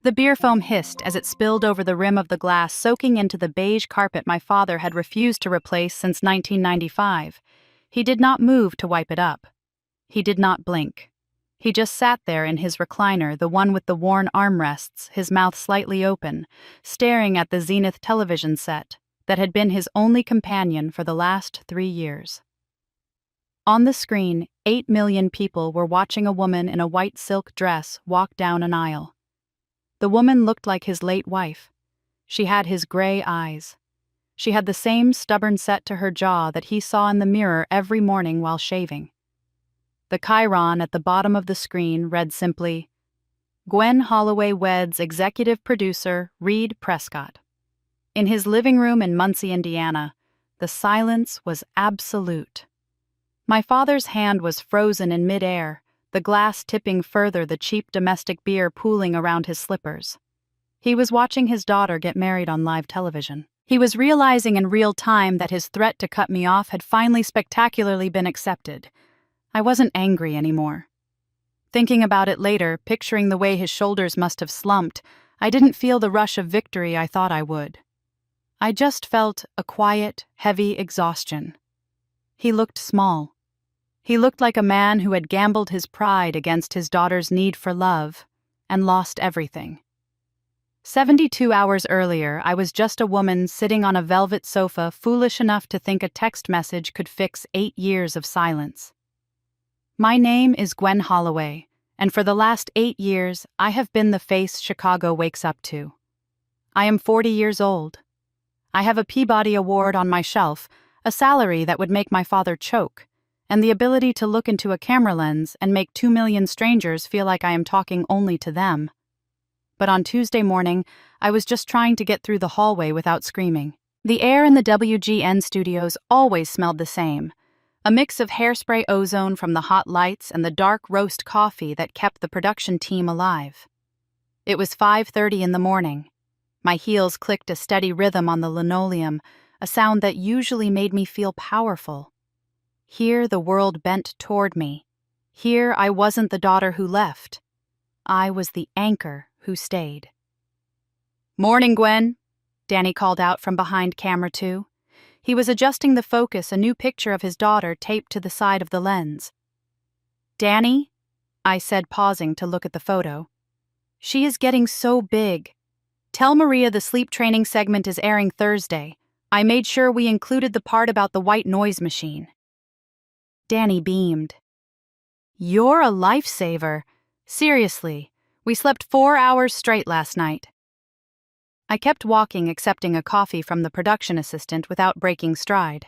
The beer foam hissed as it spilled over the rim of the glass, soaking into the beige carpet my father had refused to replace since 1995. He did not move to wipe it up. He did not blink. He just sat there in his recliner, the one with the worn armrests, his mouth slightly open, staring at the Zenith television set that had been his only companion for the last 3 years. On the screen, 8 million people were watching a woman in a white silk dress walk down an aisle. The woman looked like his late wife. She had his gray eyes. She had the same stubborn set to her jaw that he saw in the mirror every morning while shaving. The chyron at the bottom of the screen read simply, Gwen Holloway weds executive producer Reed Prescott. In his living room in Muncie, Indiana, the silence was absolute. My father's hand was frozen in midair, the glass tipping further, the cheap domestic beer pooling around his slippers. He was watching his daughter get married on live television. He was realizing in real time that his threat to cut me off had finally spectacularly been accepted. I wasn't angry anymore. Thinking about it later, picturing the way his shoulders must have slumped, I didn't feel the rush of victory I thought I would. I just felt a quiet, heavy exhaustion. He looked small. He looked like a man who had gambled his pride against his daughter's need for love and lost everything. 72 hours earlier, I was just a woman sitting on a velvet sofa, foolish enough to think a text message could fix 8 years of silence. My name is Gwen Holloway, and for the last 8 years, I have been the face Chicago wakes up to. I am 40 years old. I have a Peabody Award on my shelf, a salary that would make my father choke, and the ability to look into a camera lens and make 2 million strangers feel like I am talking only to them. But on Tuesday morning, I was just trying to get through the hallway without screaming. The air in the WGN studios always smelled the same, a mix of hairspray ozone from the hot lights and the dark roast coffee that kept the production team alive. It was 5:30 in the morning. My heels clicked a steady rhythm on the linoleum, a sound that usually made me feel powerful. Here the world bent toward me. Here I wasn't the daughter who left. I was the anchor who stayed. "Morning, Gwen," Danny called out from behind camera 2. He was adjusting the focus, a new picture of his daughter taped to the side of the lens. "Danny," I said, pausing to look at the photo. "She is getting so big. Tell Maria the sleep training segment is airing Thursday. I made sure we included the part about the white noise machine." Danny beamed. "You're a lifesaver. Seriously, we slept 4 hours straight last night." I kept walking, accepting a coffee from the production assistant without breaking stride.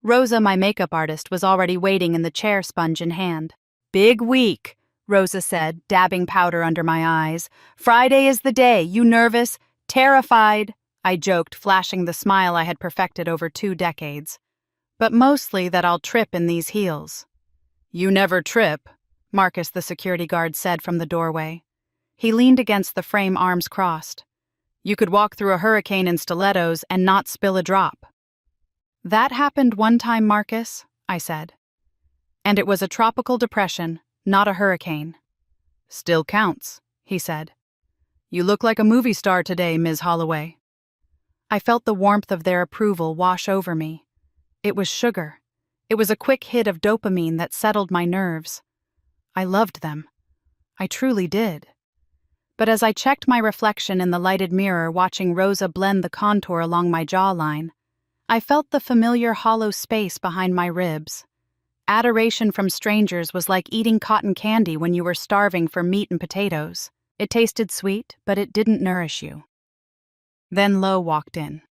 Rosa, my makeup artist, was already waiting in the chair, sponge in hand. "Big week," Rosa said, dabbing powder under my eyes. "Friday is the day. You nervous? Terrified?" I joked, flashing the smile I had perfected over 2 decades. "But mostly that I'll trip in these heels." "You never trip," Marcus, the security guard, said from the doorway. He leaned against the frame, arms crossed. "You could walk through a hurricane in stilettos and not spill a drop." "That happened one time, Marcus," I said. "And it was a tropical depression, not a hurricane." "Still counts," he said. "You look like a movie star today, Ms. Holloway." I felt the warmth of their approval wash over me. It was sugar. It was a quick hit of dopamine that settled my nerves. I loved them. I truly did. But as I checked my reflection in the lighted mirror, watching Rosa blend the contour along my jawline, I felt the familiar hollow space behind my ribs. Adoration from strangers was like eating cotton candy when you were starving for meat and potatoes. It tasted sweet, but it didn't nourish you. Then Lo walked in.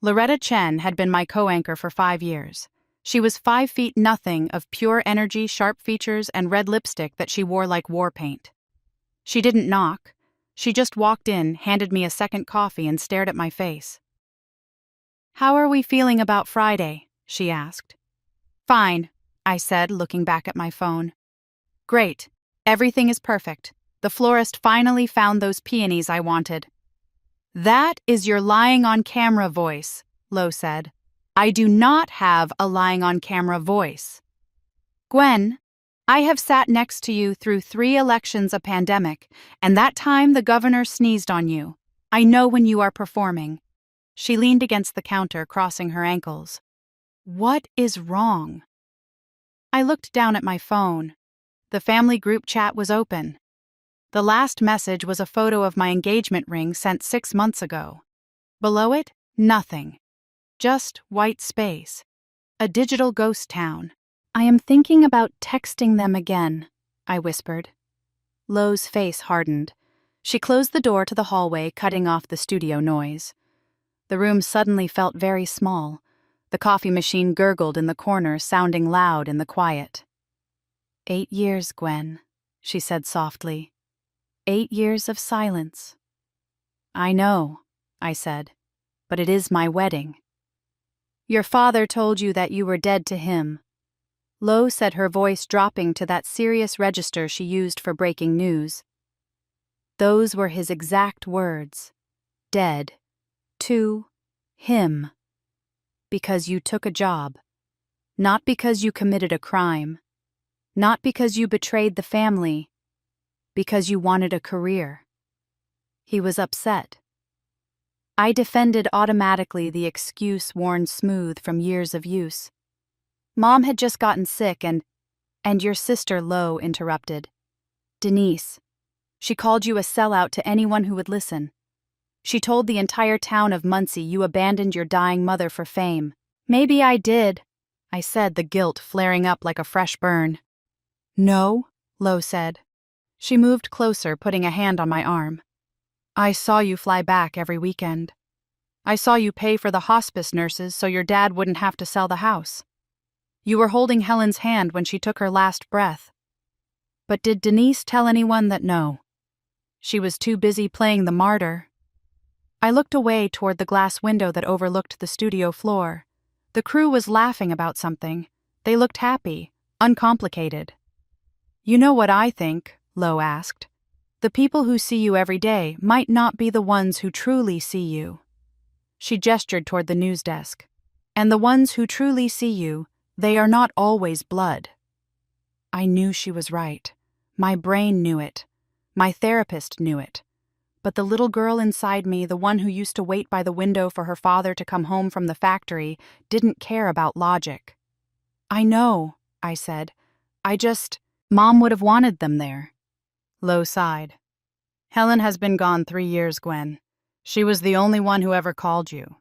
Loretta Chen had been my co-anchor for 5 years. She was 5 feet nothing of pure energy, sharp features, and red lipstick that she wore like war paint. She didn't knock. She just walked in, handed me a second coffee, and stared at my face. "How are we feeling about Friday?" she asked. "Fine," I said, looking back at my phone. "Great. Everything is perfect. The florist finally found those peonies I wanted." "That is your lying on camera voice," Lo said. "I do not have a lying on camera voice." "Gwen," I have sat next to you through 3 elections, a pandemic, and that time the governor sneezed on you. I know when you are performing." She leaned against the counter, crossing her ankles. "What is wrong?" I looked down at my phone. The family group chat was open. The last message was a photo of my engagement ring sent 6 months ago. Below it, nothing. Just white space. A digital ghost town. "I am thinking about texting them again," I whispered. Lo's face hardened. She closed the door to the hallway, cutting off the studio noise. The room suddenly felt very small. The coffee machine gurgled in the corner, sounding loud in the quiet. 8 years, Gwen," she said softly. 8 years of silence." "I know," I said, "but it is my wedding." "Your father told you that you were dead to him." Lo said, her voice dropping to that serious register she used for breaking news. "Those were his exact words. Dead. To him. Because you took a job. Not because you committed a crime. Not because you betrayed the family. Because you wanted a career." He was upset. I defended automatically, the excuse worn smooth from years of use. "Mom had just gotten sick and your sister," Lo interrupted. "Denise. She called you a sellout to anyone who would listen. She told the entire town of Muncie you abandoned your dying mother for fame." "Maybe I did," I said, the guilt flaring up like a fresh burn. "No," Lo said. She moved closer, putting a hand on my arm. "I saw you fly back every weekend. I saw you pay for the hospice nurses so your dad wouldn't have to sell the house. You were holding Helen's hand when she took her last breath. But did Denise tell anyone that no? She was too busy playing the martyr." I looked away toward the glass window that overlooked the studio floor. The crew was laughing about something. They looked happy, uncomplicated. "You know what I think?" Lo asked. "The people who see you every day might not be the ones who truly see you." She gestured toward the news desk. "And the ones who truly see you, they are not always blood." I knew she was right. My brain knew it. My therapist knew it. But the little girl inside me, the one who used to wait by the window for her father to come home from the factory, didn't care about logic. "I know," I said. Mom would have wanted them there." Lo sighed. "Helen has been gone 3 years, Gwen. She was the only one who ever called you.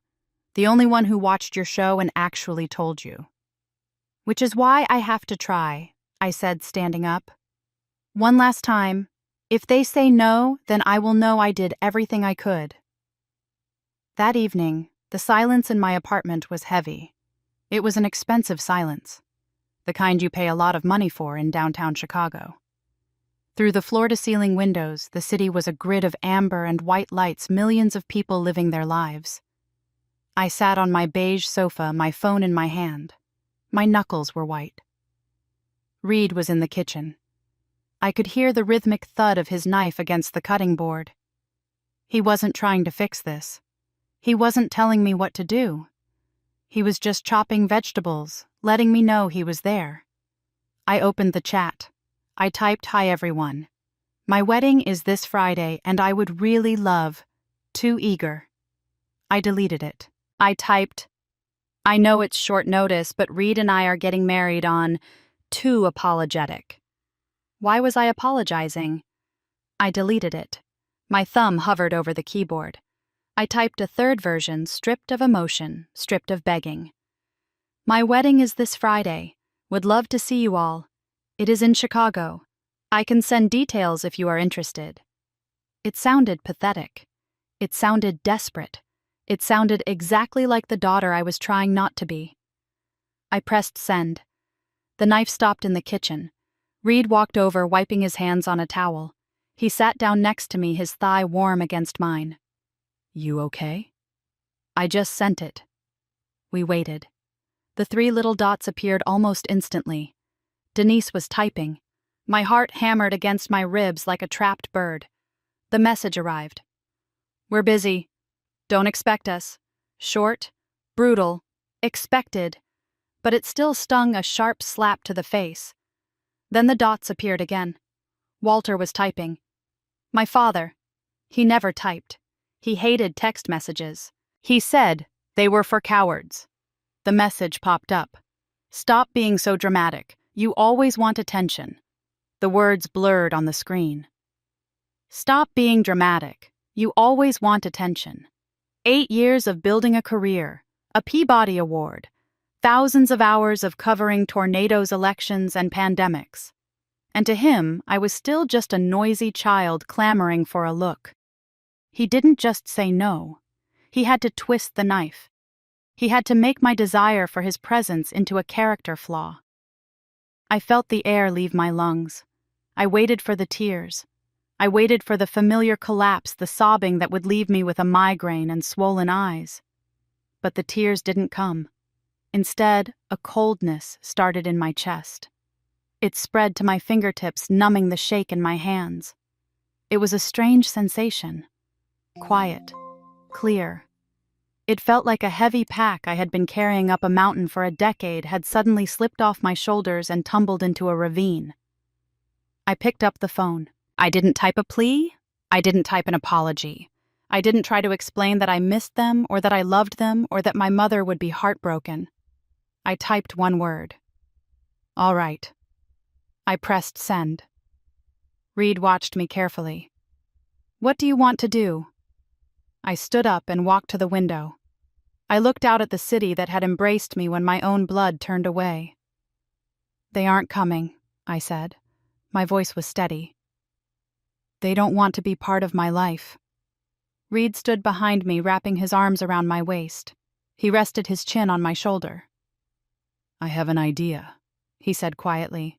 The only one who watched your show and actually told you." "Which is why I have to try," I said, standing up. "One last time. If they say no, then I will know I did everything I could." That evening, the silence in my apartment was heavy. It was an expensive silence. The kind you pay a lot of money for in downtown Chicago. Through the floor-to-ceiling windows, the city was a grid of amber and white lights, millions of people living their lives. I sat on my beige sofa, my phone in my hand. My knuckles were white. Reed was in the kitchen. I could hear the rhythmic thud of his knife against the cutting board. He wasn't trying to fix this. He wasn't telling me what to do. He was just chopping vegetables, letting me know he was there. I opened the chat. I typed, "Hi everyone. My wedding is this Friday and I would really love. Too eager." I deleted it. I typed, "I know it's short notice, but Reed and I are getting married on. Too apologetic." Why was I apologizing? I deleted it. My thumb hovered over the keyboard. I typed a third version, stripped of emotion, stripped of begging. "My wedding is this Friday. Would love to see you all. It is in Chicago. I can send details if you are interested." It sounded pathetic. It sounded desperate. It sounded exactly like the daughter I was trying not to be. I pressed send. The knife stopped in the kitchen. Reed walked over, wiping his hands on a towel. He sat down next to me, his thigh warm against mine. "You okay?" "I just sent it." We waited. The 3 little dots appeared almost instantly. Denise was typing. My heart hammered against my ribs like a trapped bird. The message arrived. "We're busy. Don't expect us." Short, brutal, expected, but it still stung a sharp slap to the face. Then the dots appeared again. Walter was typing. My father. He never typed. He hated text messages. He said they were for cowards. The message popped up. Stop being so dramatic. You always want attention. The words blurred on the screen. Stop being dramatic. You always want attention. 8 years of building a career, a Peabody Award, thousands of hours of covering tornadoes, elections, and pandemics. And to him, I was still just a noisy child clamoring for a look. He didn't just say no. He had to twist the knife. He had to make my desire for his presence into a character flaw. I felt the air leave my lungs. I waited for the tears. I waited for the familiar collapse, the sobbing that would leave me with a migraine and swollen eyes. But the tears didn't come. Instead, a coldness started in my chest. It spread to my fingertips, numbing the shake in my hands. It was a strange sensation. Quiet. Clear. It felt like a heavy pack I had been carrying up a mountain for a decade had suddenly slipped off my shoulders and tumbled into a ravine. I picked up the phone. I didn't type a plea. I didn't type an apology. I didn't try to explain that I missed them or that I loved them or that my mother would be heartbroken. I typed one word. All right. I pressed send. Reed watched me carefully. What do you want to do? I stood up and walked to the window. I looked out at the city that had embraced me when my own blood turned away. They aren't coming, I said. My voice was steady. They don't want to be part of my life. Reed stood behind me, wrapping his arms around my waist. He rested his chin on my shoulder. I have an idea, he said quietly.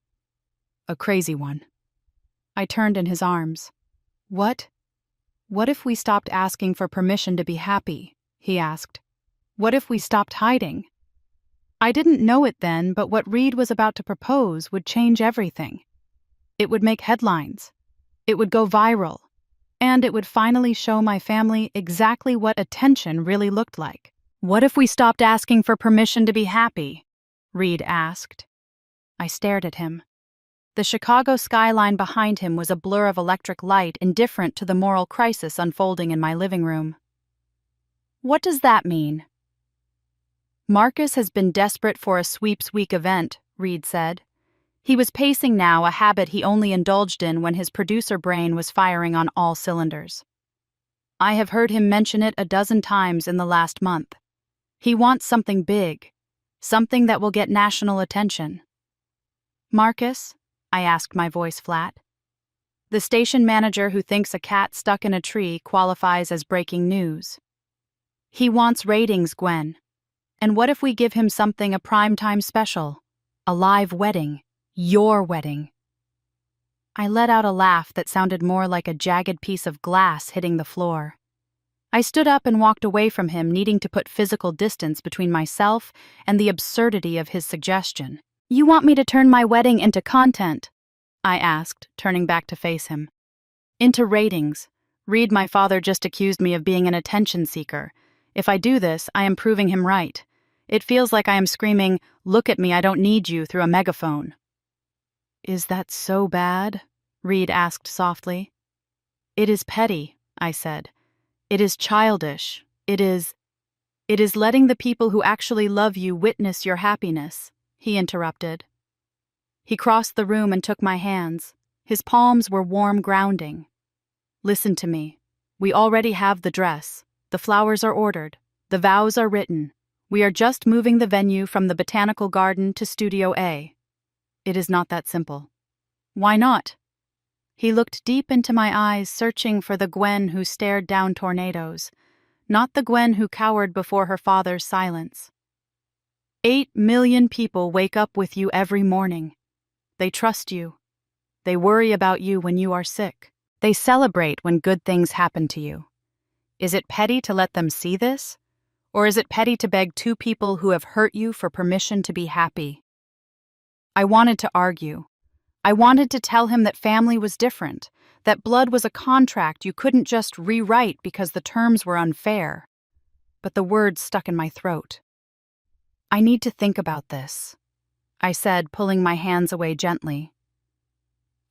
A crazy one. I turned in his arms. What? What if we stopped asking for permission to be happy? He asked. What if we stopped hiding? I didn't know it then, but what Reed was about to propose would change everything. It would make headlines. It would go viral. And it would finally show my family exactly what attention really looked like. What if we stopped asking for permission to be happy? Reed asked. I stared at him. The Chicago skyline behind him was a blur of electric light, indifferent to the moral crisis unfolding in my living room. What does that mean? Marcus has been desperate for a sweeps week event, Reed said. He was pacing now, a habit he only indulged in when his producer brain was firing on all cylinders. I have heard him mention it a dozen times in the last month. He wants something big, something that will get national attention. Marcus? I asked, my voice flat. The station manager who thinks a cat stuck in a tree qualifies as breaking news. He wants ratings, Gwen. And what if we give him something, a primetime special? A live wedding. Your wedding. I let out a laugh that sounded more like a jagged piece of glass hitting the floor. I stood up and walked away from him, needing to put physical distance between myself and the absurdity of his suggestion. You want me to turn my wedding into content? I asked, turning back to face him. Into ratings. Reed, my father, just accused me of being an attention seeker. If I do this, I am proving him right. It feels like I am screaming, "Look at me, I don't need you," through a megaphone. Is that so bad? Reed asked softly. It is petty, I said. It is childish. It is letting the people who actually love you witness your happiness, he interrupted. He crossed the room and took my hands. His palms were warm grounding. Listen to me. We already have the dress. The flowers are ordered. The vows are written. We are just moving the venue from the Botanical Garden to Studio A. It is not that simple. Why not? He looked deep into my eyes, searching for the Gwen who stared down tornadoes, not the Gwen who cowered before her father's silence. 8 million people wake up with you every morning. They trust you. They worry about you when you are sick. They celebrate when good things happen to you. Is it petty to let them see this? Or is it petty to beg 2 people who have hurt you for permission to be happy? I wanted to argue. I wanted to tell him that family was different, that blood was a contract you couldn't just rewrite because the terms were unfair. But the words stuck in my throat. I need to think about this, I said, pulling my hands away gently.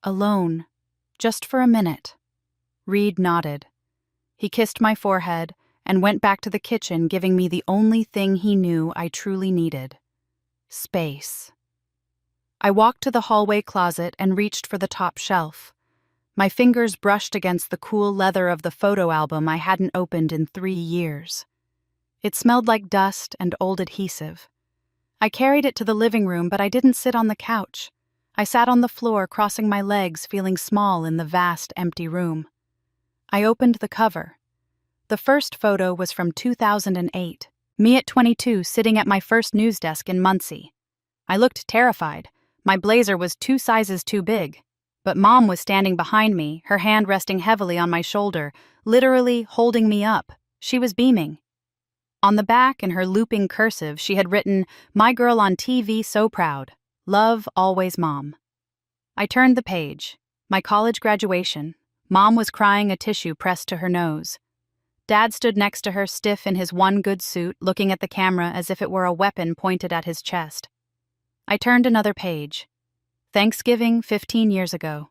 Alone. Just for a minute. Reed nodded. He kissed my forehead and went back to the kitchen, giving me the only thing he knew I truly needed. Space. I walked to the hallway closet and reached for the top shelf. My fingers brushed against the cool leather of the photo album I hadn't opened in 3 years. It smelled like dust and old adhesive. I carried it to the living room, but I didn't sit on the couch. I sat on the floor, crossing my legs, feeling small in the vast, empty room. I opened the cover. The first photo was from 2008, me at 22, sitting at my first news desk in Muncie. I looked terrified. My blazer was 2 sizes too big. But Mom was standing behind me, her hand resting heavily on my shoulder, literally holding me up. She was beaming. On the back, in her looping cursive, she had written, "My girl on TV, so proud. Love, always Mom." I turned the page. My college graduation. Mom was crying, a tissue pressed to her nose. Dad stood next to her, stiff in his one good suit, looking at the camera as if it were a weapon pointed at his chest. I turned another page. Thanksgiving 15 years ago.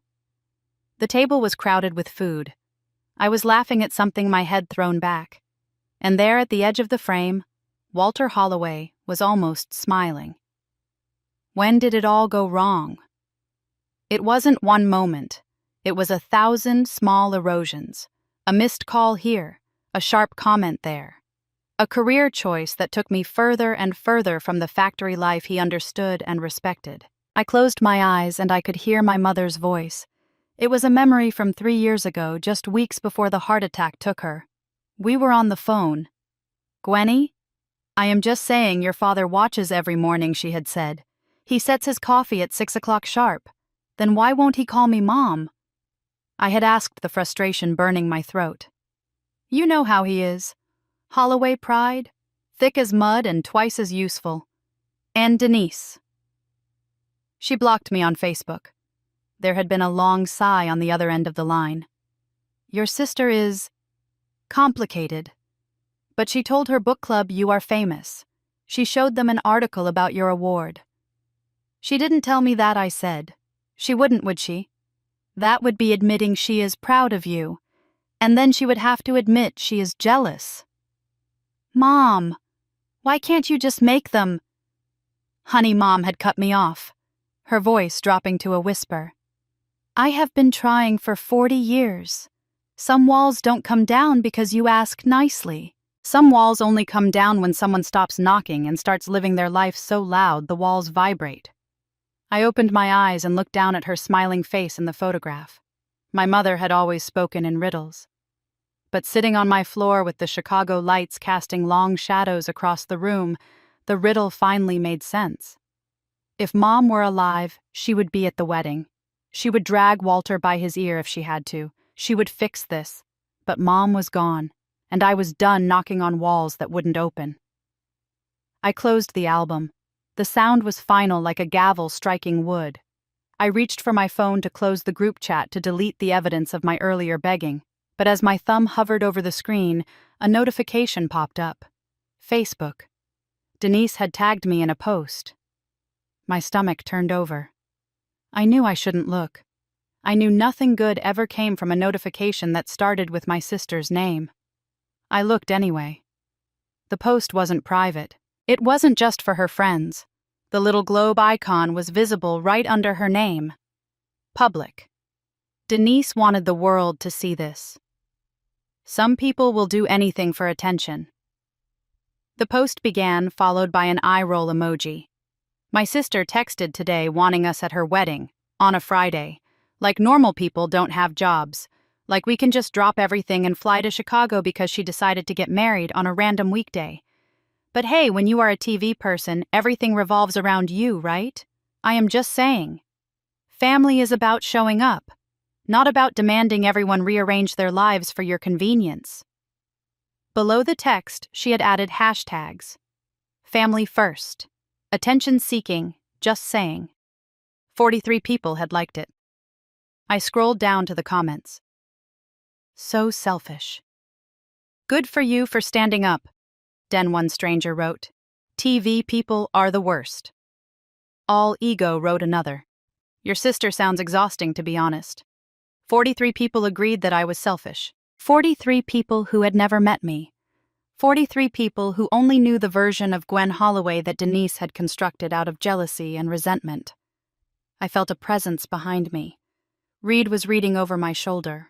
The table was crowded with food. I was laughing at something, my head thrown back. And there at the edge of the frame, Walter Holloway was almost smiling. When did it all go wrong? It wasn't one moment. It was 1,000 small erosions. A missed call here, a sharp comment there. A career choice that took me further and further from the factory life he understood and respected. I closed my eyes and I could hear my mother's voice. It was a memory from 3 years ago, just weeks before the heart attack took her. We were on the phone. "Gwenny? I am just saying your father watches every morning," she had said. "He sets his coffee at 6 o'clock sharp. Then why won't he call me Mom?" I had asked, the frustration burning my throat. "You know how he is. Holloway pride, thick as mud and twice as useful. And Denise." She blocked me on Facebook. There had been a long sigh on the other end of the line. "Your sister is complicated. But she told her book club you are famous. She showed them an article about your award." "She didn't tell me that," I said. "She wouldn't, would she? That would be admitting she is proud of you. And then she would have to admit she is jealous." "Mom, why can't you just make them?" Honey, Mom had cut me off, her voice dropping to a whisper. "I have been trying for 40 years. Some walls don't come down because you ask nicely. Some walls only come down when someone stops knocking and starts living their life so loud the walls vibrate." I opened my eyes and looked down at her smiling face in the photograph. My mother had always spoken in riddles. But sitting on my floor with the Chicago lights casting long shadows across the room, the riddle finally made sense. If Mom were alive, she would be at the wedding. She would drag Walter by his ear if she had to. She would fix this. But Mom was gone, and I was done knocking on walls that wouldn't open. I closed the album. The sound was final, like a gavel striking wood. I reached for my phone to close the group chat to delete the evidence of my earlier begging, but as my thumb hovered over the screen, a notification popped up. Facebook. Denise had tagged me in a post. My stomach turned over. I knew I shouldn't look. I knew nothing good ever came from a notification that started with my sister's name. I looked anyway. The post wasn't private. It wasn't just for her friends. The little globe icon was visible right under her name. Public. Denise wanted the world to see this. Some people will do anything for attention. The post began, followed by an eye roll emoji. My sister texted today wanting us at her wedding, on a Friday. Like normal people don't have jobs. Like we can just drop everything and fly to Chicago because she decided to get married on a random weekday. But hey, when you are a TV person, everything revolves around you, right? I am just saying. Family is about showing up, not about demanding everyone rearrange their lives for your convenience. Below the text, she had added hashtags. Family first. Attention seeking, just saying. 43 people had liked it. I scrolled down to the comments. So selfish. Good for you for standing up, Den one stranger wrote. TV people are the worst. All ego wrote another. Your sister sounds exhausting, to be honest. 43 people agreed that I was selfish. 43 people who had never met me. 43 people who only knew the version of Gwen Holloway that Denise had constructed out of jealousy and resentment. I felt a presence behind me. Reed was reading over my shoulder.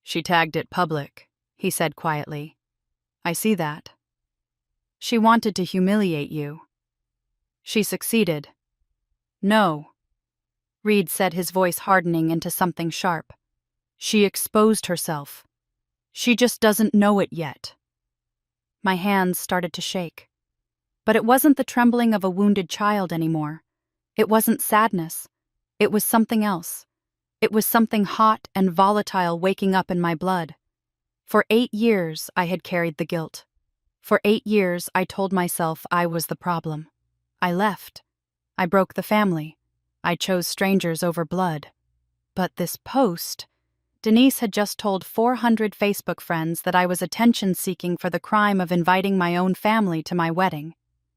She tagged it public, he said quietly. I see that. She wanted to humiliate you. She succeeded. No. Reed said, his voice hardening into something sharp. She exposed herself. She just doesn't know it yet. My hands started to shake. But it wasn't the trembling of a wounded child anymore. It wasn't sadness. It was something else. It was something hot and volatile waking up in my blood. For 8 years, I had carried the guilt. For 8 years, I told myself I was the problem. I left. I broke the family. I chose strangers over blood. But this post... Denise had just told 400 Facebook friends that I was attention-seeking for the crime of inviting my own family to my wedding.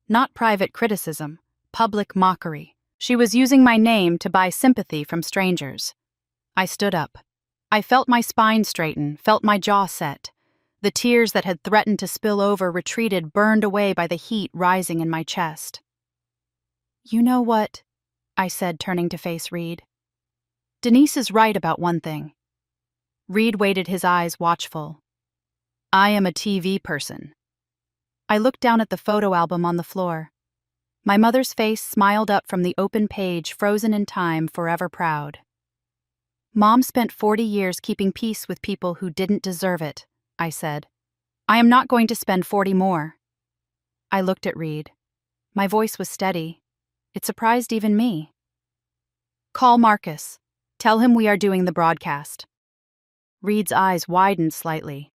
Not private criticism, public mockery. She was using my name to buy sympathy from strangers. I stood up. I felt my spine straighten, felt my jaw set. The tears that had threatened to spill over retreated, burned away by the heat rising in my chest. You know what? I said, turning to face Reed. Denise is right about one thing. Reed weighted his eyes watchful. I am a TV person. I looked down at the photo album on the floor. My mother's face smiled up from the open page, frozen in time, forever proud. Mom spent 40 years keeping peace with people who didn't deserve it, I said. I am not going to spend 40 more. I looked at Reed. My voice was steady. It surprised even me. Call Marcus. Tell him we are doing the broadcast. Reed's eyes widened slightly.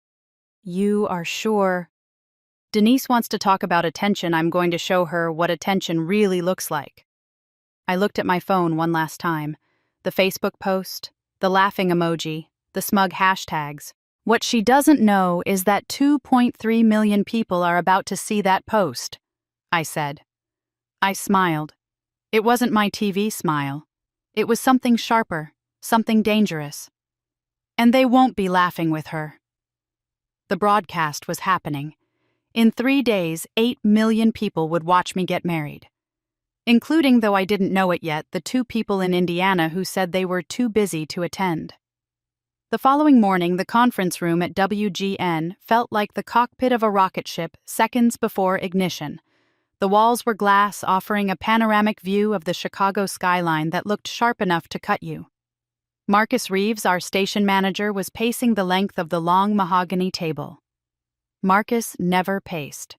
You are sure? Denise wants to talk about attention. I'm going to show her what attention really looks like. I looked at my phone one last time. The Facebook post, the laughing emoji, the smug hashtags. What she doesn't know is that 2.3 million people are about to see that post, I said. I smiled. It wasn't my TV smile. It was something sharper, something dangerous. And they won't be laughing with her. The broadcast was happening. In 3 days, 8 million people would watch me get married. Including, though I didn't know it yet, the 2 people in Indiana who said they were too busy to attend. The following morning, the conference room at WGN felt like the cockpit of a rocket ship seconds before ignition. The walls were glass, offering a panoramic view of the Chicago skyline that looked sharp enough to cut you. Marcus Reeves, our station manager, was pacing the length of the long mahogany table. Marcus never paced.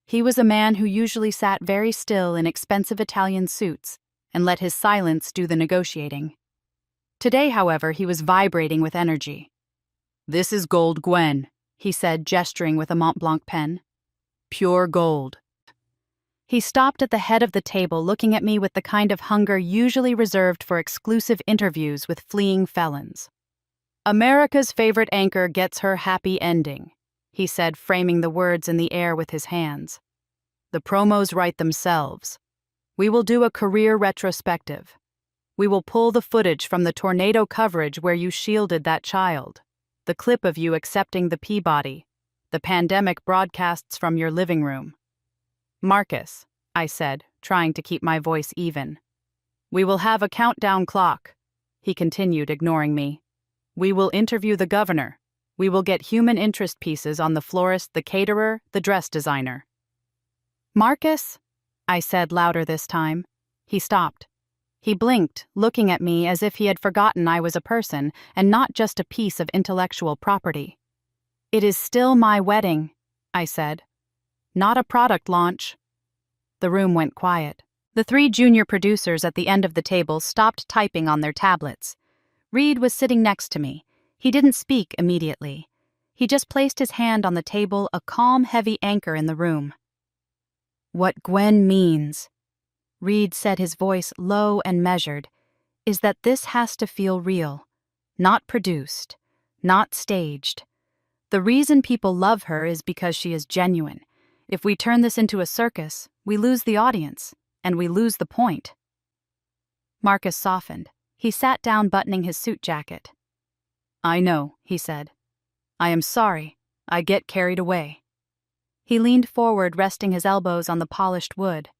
He was a man who usually sat very still in expensive Italian suits and let his silence do the negotiating. Today, however, he was vibrating with energy. This is gold, Gwen, he said, gesturing with a Mont Blanc pen. Pure gold. He stopped at the head of the table, looking at me with the kind of hunger usually reserved for exclusive interviews with fleeing felons. America's favorite anchor gets her happy ending, he said, framing the words in the air with his hands. The promos write themselves. We will do a career retrospective. We will pull the footage from the tornado coverage where you shielded that child, the clip of you accepting the Peabody, the pandemic broadcasts from your living room. Marcus, I said, trying to keep my voice even. We will have a countdown clock, he continued, ignoring me. We will interview the governor. We will get human interest pieces on the florist, the caterer, the dress designer. Marcus, I said louder this time. He stopped. He blinked, looking at me as if he had forgotten I was a person and not just a piece of intellectual property. It is still my wedding, I said. Not a product launch. The room went quiet. The 3 junior producers at the end of the table stopped typing on their tablets. Reed was sitting next to me. He didn't speak immediately. He just placed his hand on the table, a calm, heavy anchor in the room. What Gwen means, Reed said, his voice low and measured, is that this has to feel real, not produced, not staged. The reason people love her is because she is genuine. If we turn this into a circus, we lose the audience, and we lose the point. Marcus softened. He sat down buttoning his suit jacket. "I know," he said. "I am sorry. I get carried away." He leaned forward, resting his elbows on the polished wood.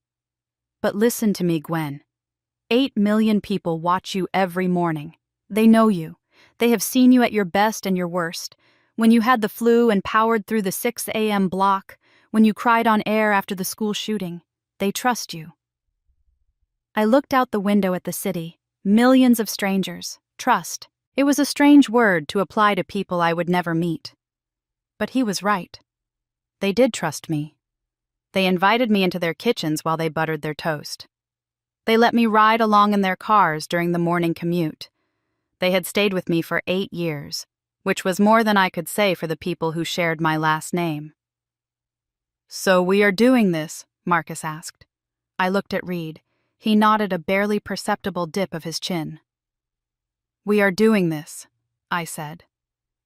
"But listen to me, Gwen. 8 million people watch you every morning. They know you. They have seen you at your best and your worst. When you had the flu and powered through the 6 a.m. block, when you cried on air after the school shooting. They trust you." I looked out the window at the city. Millions of strangers. Trust. It was a strange word to apply to people I would never meet. But he was right. They did trust me. They invited me into their kitchens while they buttered their toast. They let me ride along in their cars during the morning commute. They had stayed with me for 8 years, which was more than I could say for the people who shared my last name. "So we are doing this?" Marcus asked. I looked at Reed. He nodded a barely perceptible dip of his chin. "We are doing this," I said.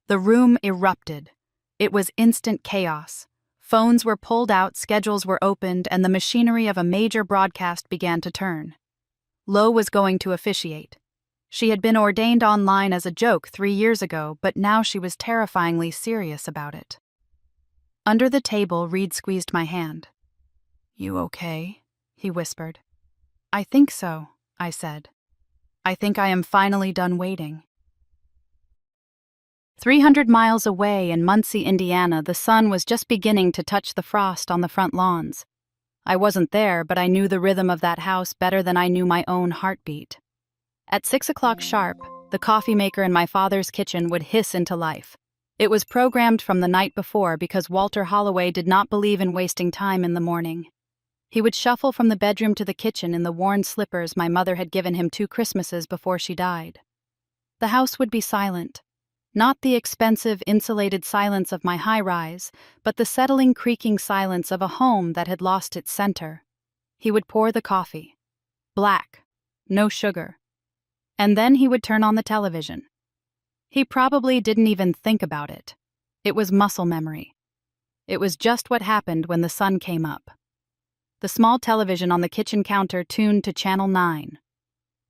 The room erupted. It was instant chaos. Phones were pulled out, schedules were opened, and the machinery of a major broadcast began to turn. Lo was going to officiate. She had been ordained online as a joke 3 years ago, but now she was terrifyingly serious about it. Under the table, Reed squeezed my hand. "You okay?" he whispered. "I think so," I said. "I think I am finally done waiting." 300 miles away in Muncie, Indiana, the sun was just beginning to touch the frost on the front lawns. I wasn't there, but I knew the rhythm of that house better than I knew my own heartbeat. At 6 o'clock sharp, the coffee maker in my father's kitchen would hiss into life. It was programmed from the night before because Walter Holloway did not believe in wasting time in the morning. He would shuffle from the bedroom to the kitchen in the worn slippers my mother had given him 2 Christmases before she died. The house would be silent. Not the expensive, insulated silence of my high-rise, but the settling, creaking silence of a home that had lost its center. He would pour the coffee. Black. No sugar. And then he would turn on the television. He probably didn't even think about it. It was muscle memory. It was just what happened when the sun came up. The small television on the kitchen counter tuned to Channel 9.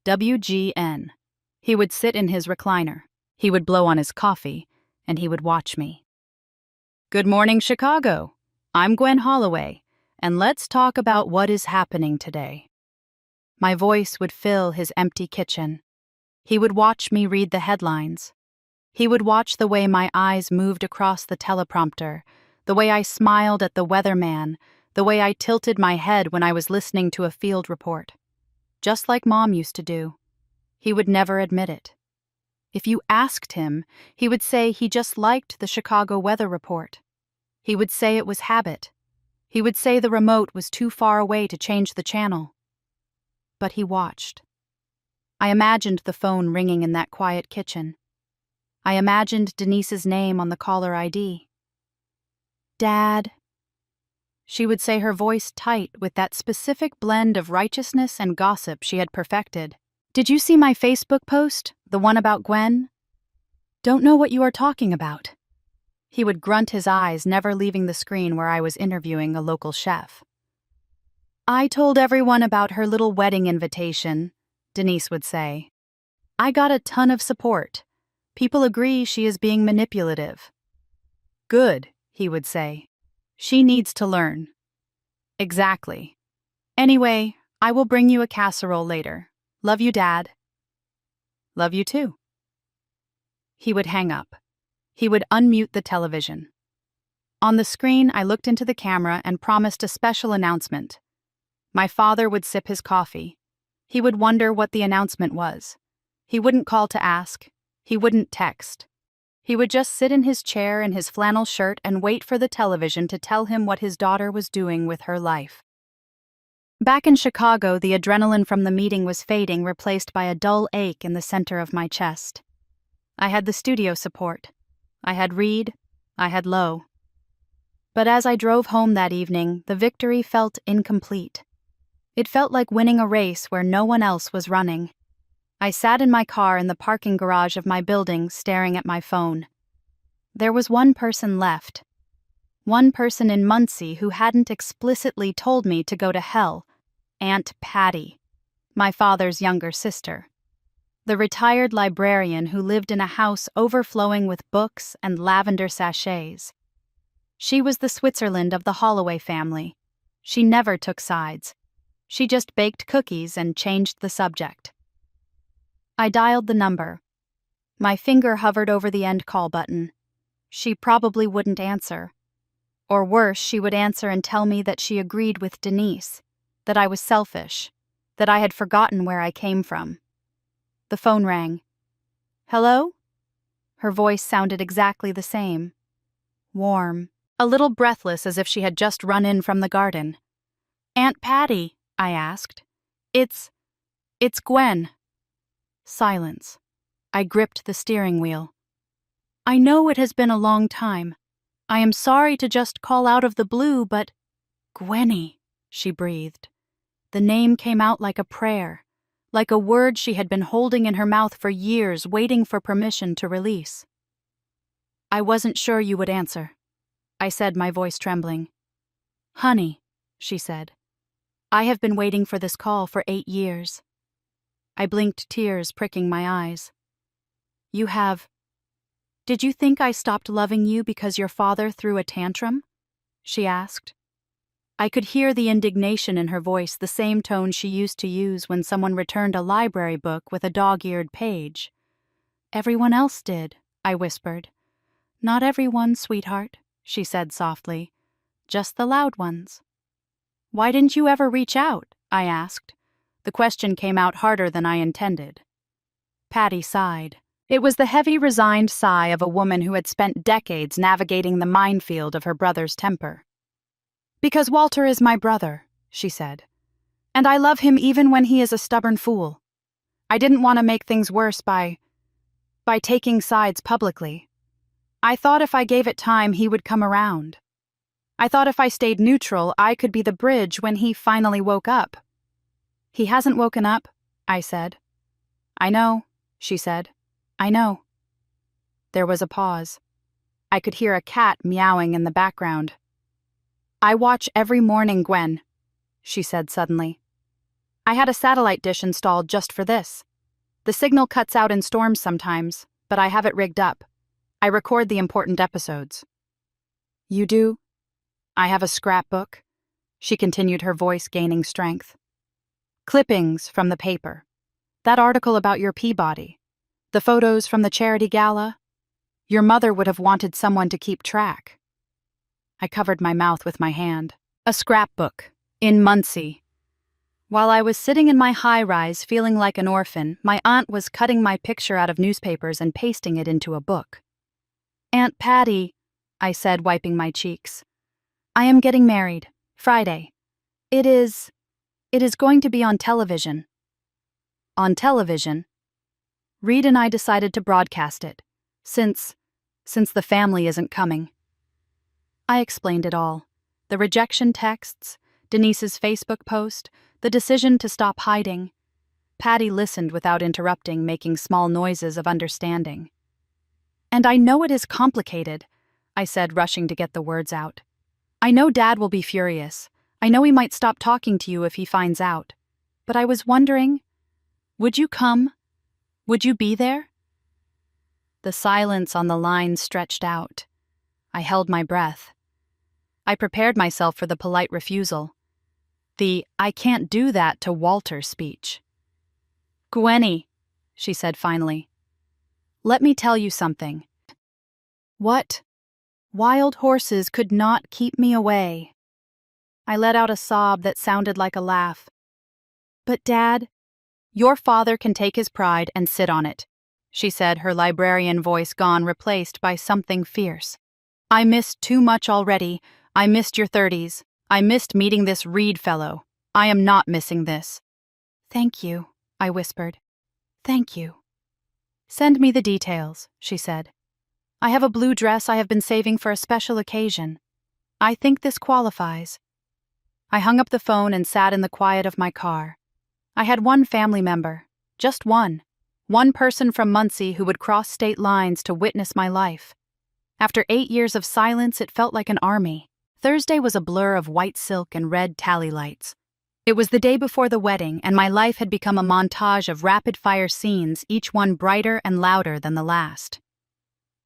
WGN. He would sit in his recliner. He would blow on his coffee, and he would watch me. "Good morning, Chicago. I'm Gwen Holloway, and let's talk about what is happening today." My voice would fill his empty kitchen. He would watch me read the headlines. He would watch the way my eyes moved across the teleprompter, the way I smiled at the weatherman, the way I tilted my head when I was listening to a field report. Just like Mom used to do. He would never admit it. If you asked him, he would say he just liked the Chicago weather report. He would say it was habit. He would say the remote was too far away to change the channel. But he watched. I imagined the phone ringing in that quiet kitchen. I imagined Denise's name on the caller ID. "Dad." She would say, her voice tight with that specific blend of righteousness and gossip she had perfected. "Did you see my Facebook post, the one about Gwen?" "Don't know what you are talking about." He would grunt his eyes, never leaving the screen where I was interviewing a local chef. "I told everyone about her little wedding invitation," Denise would say. "I got a ton of support. People agree she is being manipulative." "Good," he would say. "She needs to learn." "Exactly. Anyway, I will bring you a casserole later. Love you, Dad." "Love you too." He would hang up. He would unmute the television. On the screen, I looked into the camera and promised a special announcement. My father would sip his coffee. He would wonder what the announcement was. He wouldn't call to ask. He wouldn't text. He would just sit in his chair in his flannel shirt and wait for the television to tell him what his daughter was doing with her life. Back in Chicago, the adrenaline from the meeting was fading, replaced by a dull ache in the center of my chest. I had the studio support. I had Reed. I had Lo. But as I drove home that evening, the victory felt incomplete. It felt like winning a race where no one else was running. I sat in my car in the parking garage of my building, staring at my phone. There was one person left. One person in Muncie who hadn't explicitly told me to go to hell. Aunt Patty. my father's younger sister, the retired librarian who lived in a house overflowing with books and lavender sachets. She was the Switzerland of the Holloway family. She never took sides. She just baked cookies and changed the subject. I dialed the number. My finger hovered over the end call button. She probably wouldn't answer. Or worse, she would answer and tell me that she agreed with Denise, that I was selfish, that I had forgotten where I came from. The phone rang. "Hello?" Her voice sounded exactly the same. Warm, a little breathless as if she had just run in from the garden. "Aunt Patty," I asked. It's Gwen." Silence. I gripped the steering wheel. "I know it has been a long time. I am sorry to just call out of the blue, but—" "Gwenny," she breathed. The name came out like a prayer, like a word she had been holding in her mouth for years, waiting for permission to release. "I wasn't sure you would answer," I said, my voice trembling. "Honey," she said, "I have been waiting for this call for 8 years." I blinked, tears pricking my eyes. "You have... Did you think I stopped loving you because your father threw a tantrum?" she asked. I could hear the indignation in her voice, the same tone she used to use when someone returned a library book with a dog-eared page. "Everyone else did," I whispered. "Not everyone, sweetheart," she said softly. "Just the loud ones." "Why didn't you ever reach out?" I asked. The question came out harder than I intended. Patty sighed. It was the heavy, resigned sigh of a woman who had spent decades navigating the minefield of her brother's temper. "Because Walter is my brother," she said. "And I love him even when he is a stubborn fool. I didn't want to make things worse by taking sides publicly. I thought if I gave it time, he would come around. I thought if I stayed neutral, I could be the bridge when he finally woke up." "He hasn't woken up," I said. "I know," she said. "I know." There was a pause. I could hear a cat meowing in the background. "I watch every morning, Gwen," she said suddenly. "I had a satellite dish installed just for this. The signal cuts out in storms sometimes, but I have it rigged up. I record the important episodes." "You do?" "I have a scrapbook," she continued, her voice gaining strength. "Clippings from the paper. That article about your Peabody. The photos from the charity gala. Your mother would have wanted someone to keep track." I covered my mouth with my hand. A scrapbook. In Muncie. While I was sitting in my high-rise feeling like an orphan, my aunt was cutting my picture out of newspapers and pasting it into a book. "Aunt Patty," I said, wiping my cheeks. "I am getting married. Friday. It is going to be on television." "On television?" "Reed and I decided to broadcast it, since the family isn't coming." I explained it all. The rejection texts, Denise's Facebook post, the decision to stop hiding. Patty listened without interrupting, making small noises of understanding. "And I know it is complicated," I said, rushing to get the words out. "I know Dad will be furious. I know he might stop talking to you if he finds out. But I was wondering, would you come? Would you be there?" The silence on the line stretched out. I held my breath. I prepared myself for the polite refusal. The "I can't do that to Walter" speech. "Gwenny," she said finally, "let me tell you something." "What?" "Wild horses could not keep me away." I let out a sob that sounded like a laugh. "But Dad—" "Your father can take his pride and sit on it," she said, her librarian voice gone, replaced by something fierce. "I missed too much already. I missed your 30s. I missed meeting this Reed fellow. I am not missing this." "Thank you," I whispered. "Thank you." "Send me the details," she said. "I have a blue dress I have been saving for a special occasion. I think this qualifies." I hung up the phone and sat in the quiet of my car. I had one family member, just one person from Muncie who would cross state lines to witness my life. After 8 years of silence, it felt like an army. Thursday was a blur of white silk and red tally lights. It was the day before the wedding, and my life had become a montage of rapid-fire scenes, each one brighter and louder than the last.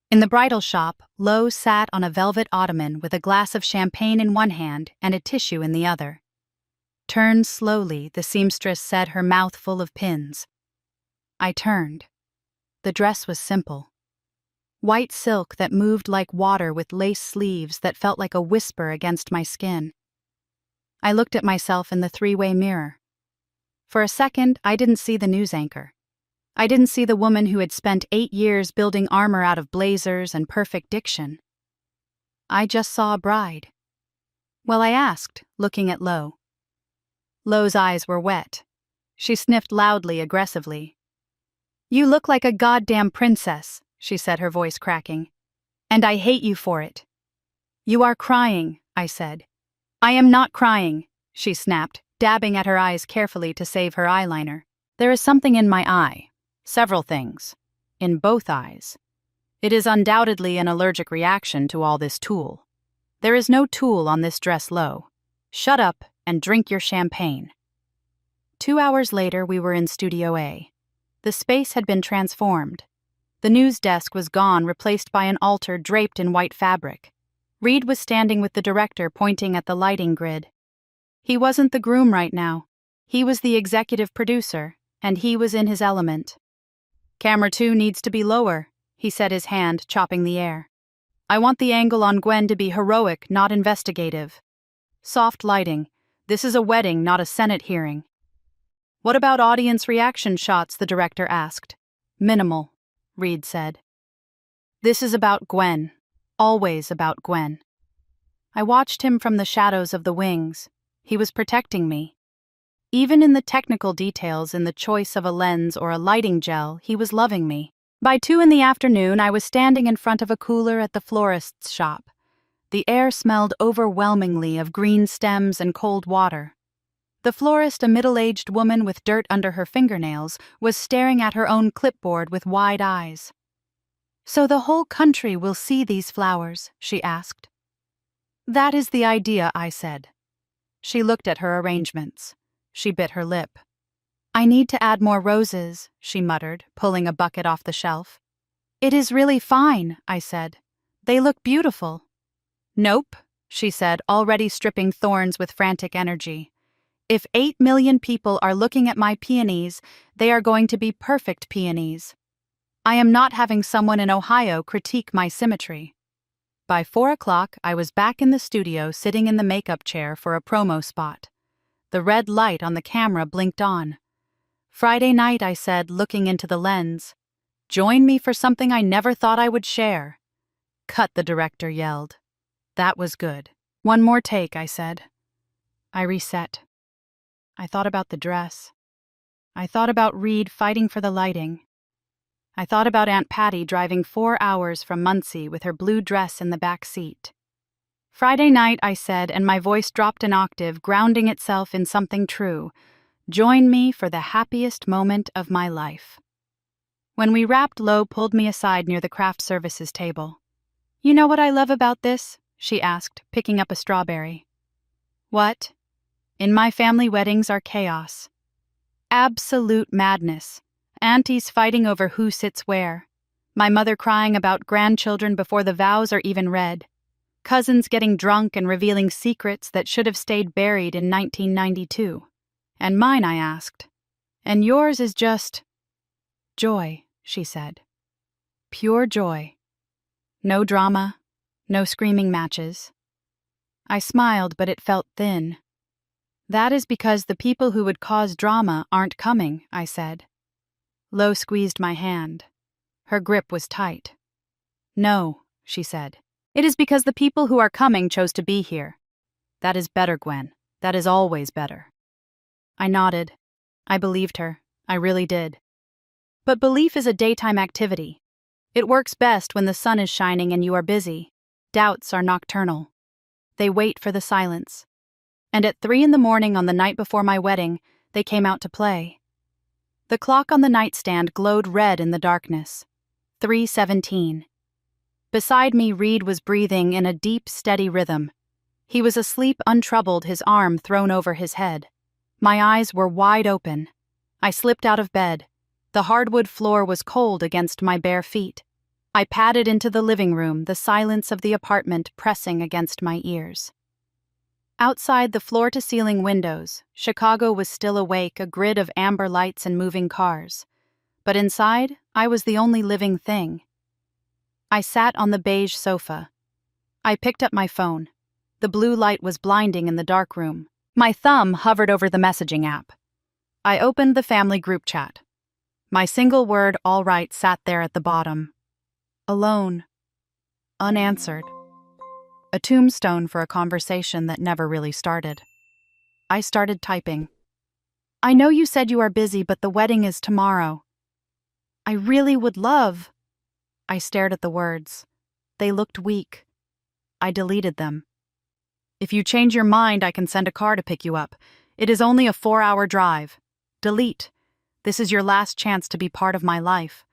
In the bridal shop, Lo sat on a velvet ottoman with a glass of champagne in one hand and a tissue in the other. "Turn slowly," the seamstress said, her mouth full of pins. I turned. The dress was simple. White silk that moved like water with lace sleeves that felt like a whisper against my skin. I looked at myself in the three-way mirror. For a second, I didn't see the news anchor. I didn't see the woman who had spent 8 years building armor out of blazers and perfect diction. I just saw a bride. Well, I asked, looking at Lo. Lo's eyes were wet. She sniffed loudly, aggressively. "You look like a goddamn princess," she said, her voice cracking. "And I hate you for it." "You are crying," I said. "I am not crying," she snapped, dabbing at her eyes carefully to save her eyeliner. "There is something in my eye. Several things. In both eyes. It is undoubtedly an allergic reaction to all this tulle. There is no tulle on this dress, Lo. Shut up and drink your champagne." 2 hours later, we were in Studio A. The space had been transformed. The news desk was gone, replaced by an altar draped in white fabric. Reed was standing with the director, pointing at the lighting grid. He wasn't the groom right now. He was the executive producer, and he was in his element. "Camera 2 needs to be lower," he said, his hand chopping the air. "I want the angle on Gwen to be heroic, not investigative. Soft lighting. This is a wedding, not a Senate hearing." "What about audience reaction shots?" the director asked. "Minimal," Reed said. "This is about Gwen. Always about Gwen." I watched him from the shadows of the wings. He was protecting me. Even in the technical details, in the choice of a lens or a lighting gel, he was loving me. By 2 in the afternoon, I was standing in front of a cooler at the florist's shop. The air smelled overwhelmingly of green stems and cold water. The florist, a middle-aged woman with dirt under her fingernails, was staring at her own clipboard with wide eyes. "So the whole country will see these flowers?" she asked. "That is the idea," I said. She looked at her arrangements. She bit her lip. "I need to add more roses," she muttered, pulling a bucket off the shelf. "It is really fine," I said. "They look beautiful." "Nope," she said, already stripping thorns with frantic energy. "If 8 million people are looking at my peonies, they are going to be perfect peonies. I am not having someone in Ohio critique my symmetry." By 4 o'clock, I was back in the studio, sitting in the makeup chair for a promo spot. The red light on the camera blinked on. "Friday night," I said, looking into the lens. "Join me for something I never thought I would share." "Cut," the director yelled. That was good. "One more take," I said. I reset. I thought about the dress. I thought about Reed fighting for the lighting. I thought about Aunt Patty driving 4 hours from Muncie with her blue dress in the back seat. "Friday night," I said, and my voice dropped an octave, grounding itself in something true. "Join me for the happiest moment of my life." When we wrapped, Lo pulled me aside near the craft services table. "You know what I love about this?" she asked, picking up a strawberry. "What?" "In my family, weddings are chaos. Absolute madness. Aunties fighting over who sits where. My mother crying about grandchildren before the vows are even read. Cousins getting drunk and revealing secrets that should have stayed buried in 1992. And mine," I asked. "And yours is just..." "Joy," she said. "Pure joy. No drama, no screaming matches." I smiled, but it felt thin. "That is because the people who would cause drama aren't coming," I said. Lo squeezed my hand. Her grip was tight. "No," she said. "It is because the people who are coming chose to be here. That is better, Gwen. That is always better." I nodded. I believed her. I really did. But belief is a daytime activity. It works best when the sun is shining and you are busy. Doubts are nocturnal. They wait for the silence. And at 3 in the morning on the night before my wedding, they came out to play. The clock on the nightstand glowed red in the darkness. 3:17. Beside me, Reed was breathing in a deep, steady rhythm. He was asleep, untroubled, his arm thrown over his head. My eyes were wide open. I slipped out of bed. The hardwood floor was cold against my bare feet. I padded into the living room, the silence of the apartment pressing against my ears. Outside the floor-to-ceiling windows, Chicago was still awake, a grid of amber lights and moving cars. But inside, I was the only living thing. I sat on the beige sofa. I picked up my phone. The blue light was blinding in the dark room. My thumb hovered over the messaging app. I opened the family group chat. My single word, "all right," sat there at the bottom. Alone. Unanswered. A tombstone for a conversation that never really started. I started typing. "I know you said you are busy, but the wedding is tomorrow. I really would love." I stared at the words. They looked weak. I deleted them. "If you change your mind, I can send a car to pick you up. It is only a 4-hour drive. Delete. This is your last chance to be part of my life.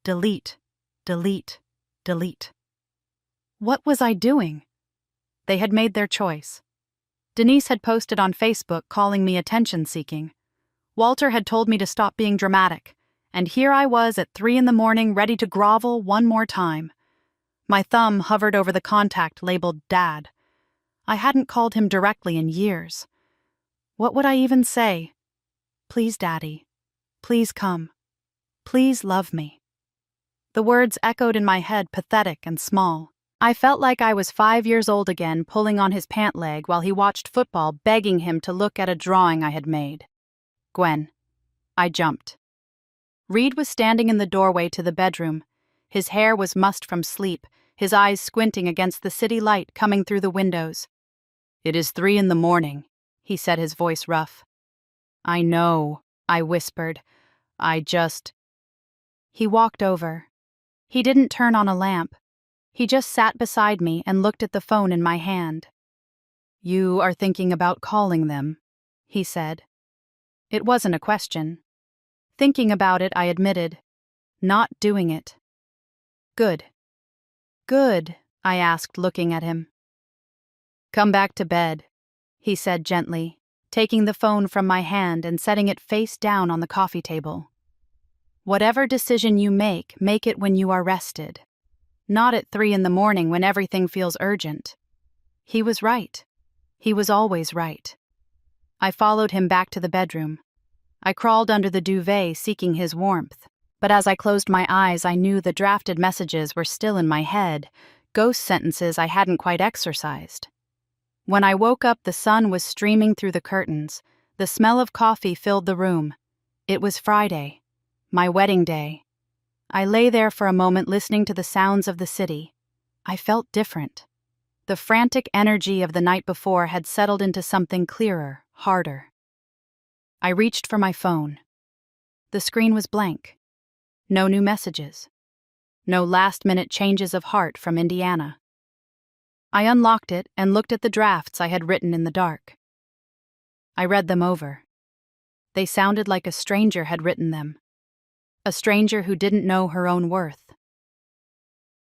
Delete. Delete. Delete." What was I doing? They had made their choice. Denise had posted on Facebook calling me attention-seeking. Walter had told me to stop being dramatic, and here I was at 3 a.m. ready to grovel one more time. My thumb hovered over the contact labeled Dad. I hadn't called him directly in years. What would I even say? "Please, Daddy. Please come. Please love me." The words echoed in my head, pathetic and small. I felt like I was 5 years old again, pulling on his pant leg while he watched football, begging him to look at a drawing I had made. Gwen. I jumped. Reed was standing in the doorway to the bedroom. His hair was mussed from sleep, his eyes squinting against the city light coming through the windows. "It is 3 a.m, he said, his voice rough. "I know," I whispered. He walked over. He didn't turn on a lamp. He just sat beside me and looked at the phone in my hand. "You are thinking about calling them," he said. It wasn't a question. Thinking about it, I admitted. Not doing it. "Good." "Good?" I asked, looking at him. "Come back to bed," he said gently, taking the phone from my hand and setting it face down on the coffee table. "Whatever decision you make it when you are rested. Not at 3 a.m. when everything feels urgent." He was right. He was always right. I followed him back to the bedroom. I crawled under the duvet, seeking his warmth. But as I closed my eyes, I knew the drafted messages were still in my head, ghost sentences I hadn't quite exorcised. When I woke up, the sun was streaming through the curtains. The smell of coffee filled the room. It was Friday, my wedding day. I lay there for a moment listening to the sounds of the city. I felt different. The frantic energy of the night before had settled into something clearer, harder. I reached for my phone. The screen was blank. No new messages. No last-minute changes of heart from Indiana. I unlocked it and looked at the drafts I had written in the dark. I read them over. They sounded like a stranger had written them. A stranger who didn't know her own worth.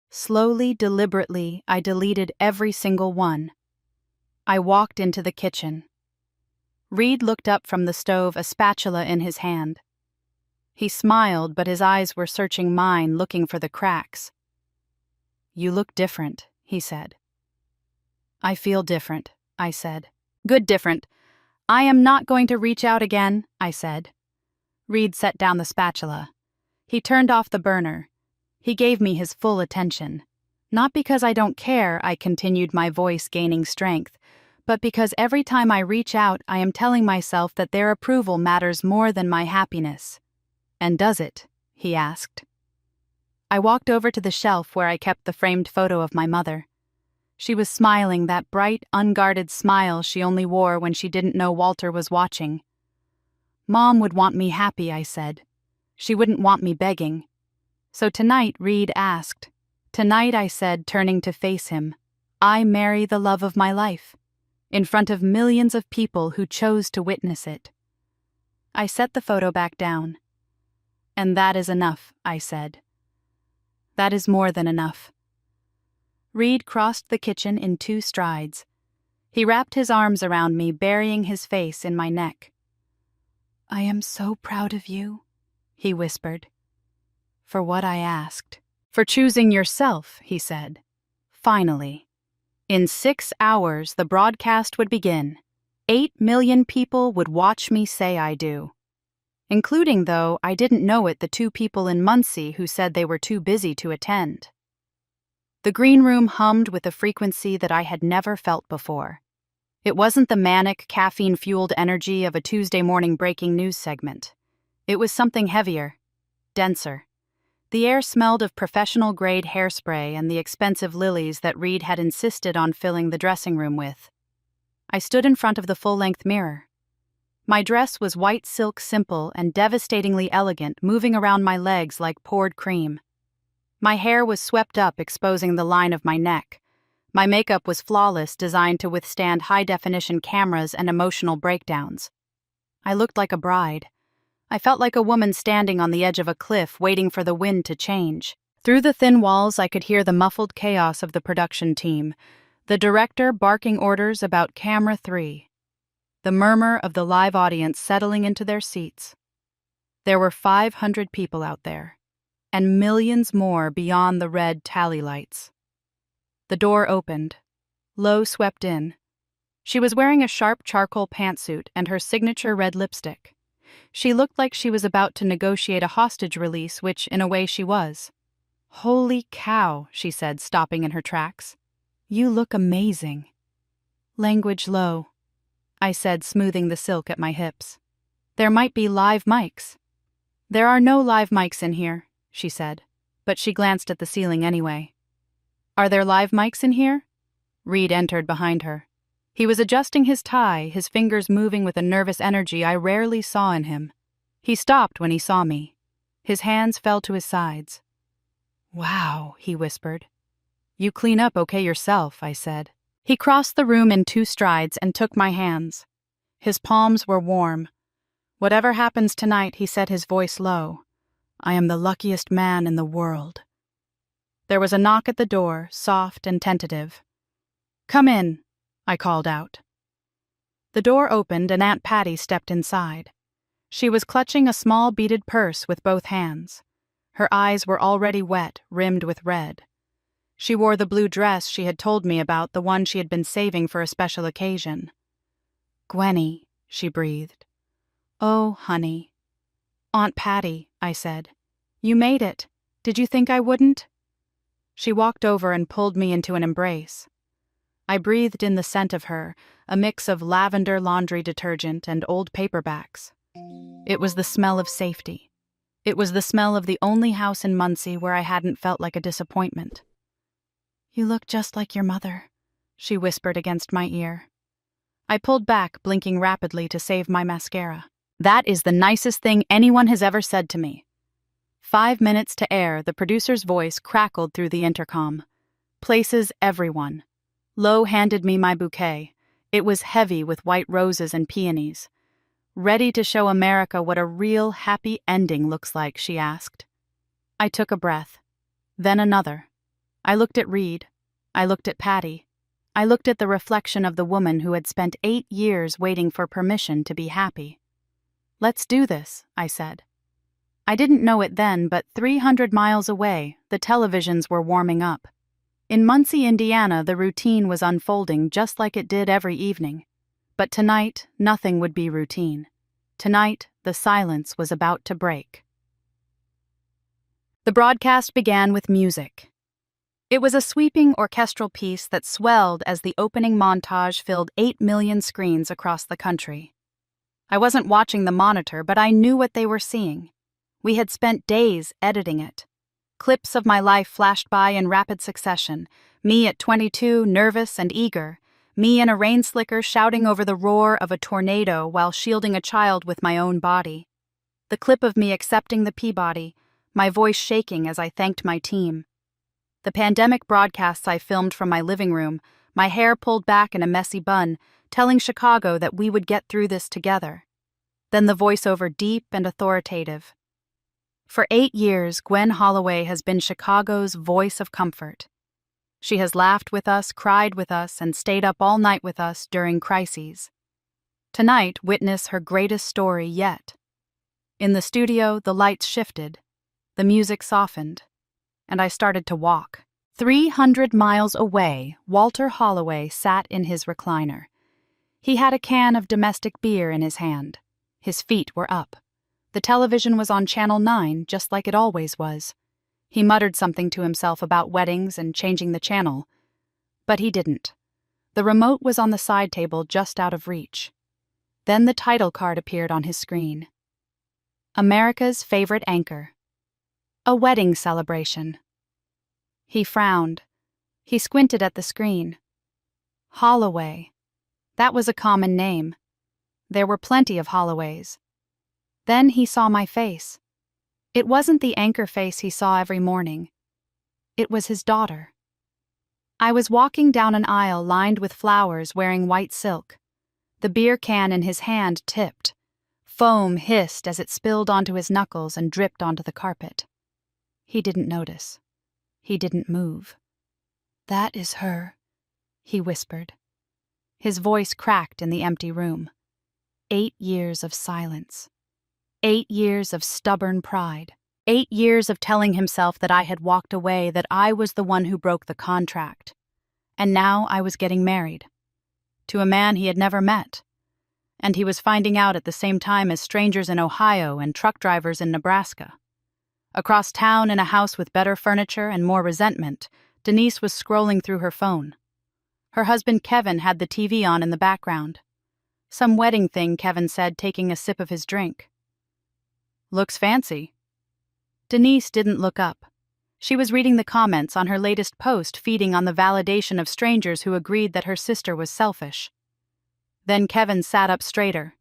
Slowly, deliberately, I deleted every single one. I walked into the kitchen. Reed looked up from the stove, a spatula in his hand. He smiled, but his eyes were searching mine, looking for the cracks. "You look different," he said. "I feel different," I said. "Good different. I am not going to reach out again," I said. Reed set down the spatula. He turned off the burner. He gave me his full attention. "Not because I don't care," I continued, my voice gaining strength, "but because every time I reach out, I am telling myself that their approval matters more than my happiness." "And does it?" he asked. I walked over to the shelf where I kept the framed photo of my mother. She was smiling, that bright, unguarded smile she only wore when she didn't know Walter was watching. "Mom would want me happy," I said. "She wouldn't want me begging." "So tonight," Reed asked. "Tonight," I said, turning to face him, "I marry the love of my life, in front of millions of people who chose to witness it." I set the photo back down. "And that is enough," I said. "That is more than enough." Reed crossed the kitchen in 2 strides. He wrapped his arms around me, burying his face in my neck. "I am so proud of you," he whispered. For what I asked. "For choosing yourself," he said. Finally. In 6 hours, the broadcast would begin. 8 million people would watch me say I do. Including, though I didn't know it, the 2 people in Muncie who said they were too busy to attend. The green room hummed with a frequency that I had never felt before. It wasn't the manic, caffeine-fueled energy of a Tuesday morning breaking news segment. It was something heavier, denser. The air smelled of professional-grade hairspray and the expensive lilies that Reed had insisted on filling the dressing room with. I stood in front of the full-length mirror. My dress was white silk, simple and devastatingly elegant, moving around my legs like poured cream. My hair was swept up, exposing the line of my neck. My makeup was flawless, designed to withstand high-definition cameras and emotional breakdowns. I looked like a bride. I felt like a woman standing on the edge of a cliff, waiting for the wind to change. Through the thin walls, I could hear the muffled chaos of the production team, the director barking orders about camera 3, the murmur of the live audience settling into their seats. There were 500 people out there, and millions more beyond the red tally lights. The door opened. Lo swept in. She was wearing a sharp charcoal pantsuit and her signature red lipstick. She looked like she was about to negotiate a hostage release, which, in a way, she was. "Holy cow," she said, stopping in her tracks. "You look amazing." "Language low," I said, smoothing the silk at my hips. "There might be live mics." "There are no live mics in here," she said, but she glanced at the ceiling anyway. "Are there live mics in here?" Reed entered behind her. He was adjusting his tie, his fingers moving with a nervous energy I rarely saw in him. He stopped when he saw me. His hands fell to his sides. "Wow," he whispered. "You clean up okay yourself," I said. He crossed the room in 2 strides and took my hands. His palms were warm. "Whatever happens tonight," he said, his voice low, "I am the luckiest man in the world." There was a knock at the door, soft and tentative. "Come in," I called out. The door opened and Aunt Patty stepped inside. She was clutching a small beaded purse with both hands. Her eyes were already wet, rimmed with red. She wore the blue dress she had told me about, the one she had been saving for a special occasion. "Gwenny," she breathed. "Oh, honey." "Aunt Patty," I said. "You made it. Did you think I wouldn't?" She walked over and pulled me into an embrace. I breathed in the scent of her, a mix of lavender laundry detergent and old paperbacks. It was the smell of safety. It was the smell of the only house in Muncie where I hadn't felt like a disappointment. "You look just like your mother," she whispered against my ear. I pulled back, blinking rapidly to save my mascara. "That is the nicest thing anyone has ever said to me." 5 minutes to air, the producer's voice crackled through the intercom. "Places everyone." Lo handed me my bouquet. It was heavy with white roses and peonies. "Ready to show America what a real happy ending looks like?" she asked. I took a breath. Then another. I looked at Reed. I looked at Patty. I looked at the reflection of the woman who had spent 8 years waiting for permission to be happy. "Let's do this," I said. I didn't know it then, but 300 miles away, the televisions were warming up. In Muncie, Indiana, the routine was unfolding just like it did every evening. But tonight, nothing would be routine. Tonight, the silence was about to break. The broadcast began with music. It was a sweeping orchestral piece that swelled as the opening montage filled 8 million screens across the country. I wasn't watching the monitor, but I knew what they were seeing. We had spent days editing it. Clips of my life flashed by in rapid succession, me at 22, nervous and eager, me in a rain slicker shouting over the roar of a tornado while shielding a child with my own body. The clip of me accepting the Peabody, my voice shaking as I thanked my team. The pandemic broadcasts I filmed from my living room, my hair pulled back in a messy bun, telling Chicago that we would get through this together. Then the voiceover deep and authoritative. For 8 years, Gwen Holloway has been Chicago's voice of comfort. She has laughed with us, cried with us, and stayed up all night with us during crises. Tonight, witness her greatest story yet. In the studio, the lights shifted, the music softened, and I started to walk. 300 miles away, Walter Holloway sat in his recliner. He had a can of domestic beer in his hand. His feet were up. The television was on Channel 9, just like it always was. He muttered something to himself about weddings and changing the channel. But he didn't. The remote was on the side table just out of reach. Then the title card appeared on his screen. America's Favorite Anchor. A wedding celebration. He frowned. He squinted at the screen. Holloway. That was a common name. There were plenty of Holloways. Then he saw my face. It wasn't the anchor face he saw every morning. It was his daughter. I was walking down an aisle lined with flowers wearing white silk. The beer can in his hand tipped. Foam hissed as it spilled onto his knuckles and dripped onto the carpet. He didn't notice. He didn't move. "That is her," he whispered. His voice cracked in the empty room. 8 years of silence. 8 years of stubborn pride. 8 years of telling himself that I had walked away, that I was the one who broke the contract. And now I was getting married. To a man he had never met. And he was finding out at the same time as strangers in Ohio and truck drivers in Nebraska. Across town in a house with better furniture and more resentment, Denise was scrolling through her phone. Her husband Kevin had the TV on in the background. Some wedding thing, Kevin said, taking a sip of his drink. "Looks fancy." Denise didn't look up. She was reading the comments on her latest post, feeding on the validation of strangers who agreed that her sister was selfish. Then Kevin sat up straighter.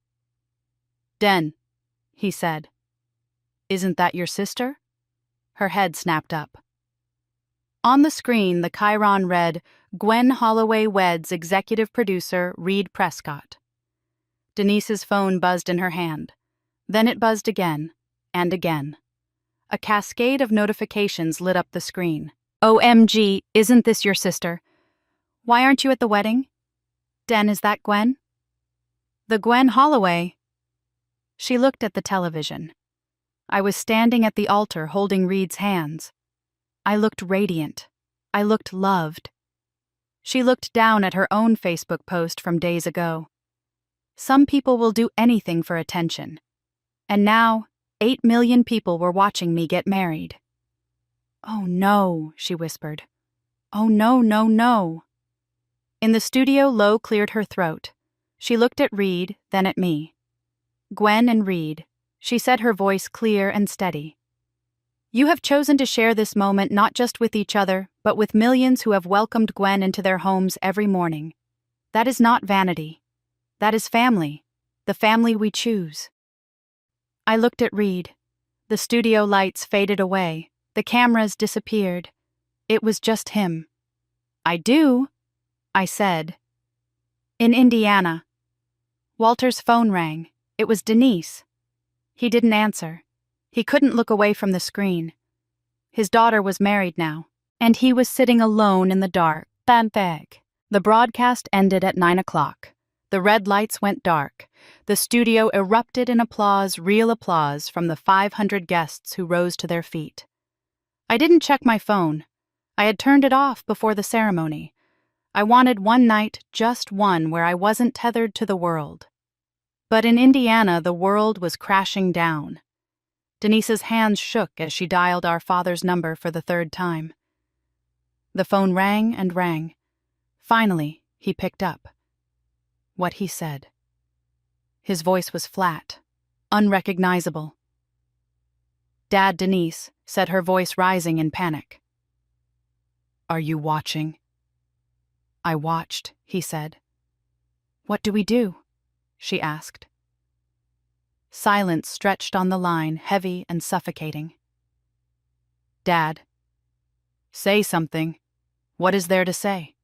"Den," he said. "Isn't that your sister?" Her head snapped up. On the screen, the chyron read, "Gwen Holloway weds executive producer Reed Prescott." Denise's phone buzzed in her hand. Then it buzzed again, and again. A cascade of notifications lit up the screen. "OMG, isn't this your sister? Why aren't you at the wedding? Den, is that Gwen? The Gwen Holloway?" She looked at the television. I was standing at the altar holding Reed's hands. I looked radiant. I looked loved. She looked down at her own Facebook post from days ago. Some people will do anything for attention. And now, 8 million people were watching me get married. "Oh no," she whispered. "Oh no, no, no." In the studio, Lo cleared her throat. She looked at Reed, then at me. "Gwen and Reed," she said, her voice clear and steady. "You have chosen to share this moment not just with each other, but with millions who have welcomed Gwen into their homes every morning. That is not vanity. That is family, the family we choose." I looked at Reed. The studio lights faded away. The cameras disappeared. It was just him. "I do," I said. "In Indiana." Walter's phone rang. It was Denise. He didn't answer. He couldn't look away from the screen. His daughter was married now, and he was sitting alone in the dark. Payback. The broadcast ended at 9 o'clock. The red lights went dark. The studio erupted in applause, real applause, from the 500 guests who rose to their feet. I didn't check my phone. I had turned it off before the ceremony. I wanted one night, just one, where I wasn't tethered to the world. But in Indiana, the world was crashing down. Denise's hands shook as she dialed our father's number for the 3rd time. The phone rang and rang. Finally, he picked up. What he said. His voice was flat, unrecognizable. "Dad, Denise," said her voice rising in panic. "Are you watching?" "I watched," he said. "What do we do?" she asked. Silence stretched on the line, heavy and suffocating. "Dad, say something. What is there to say?"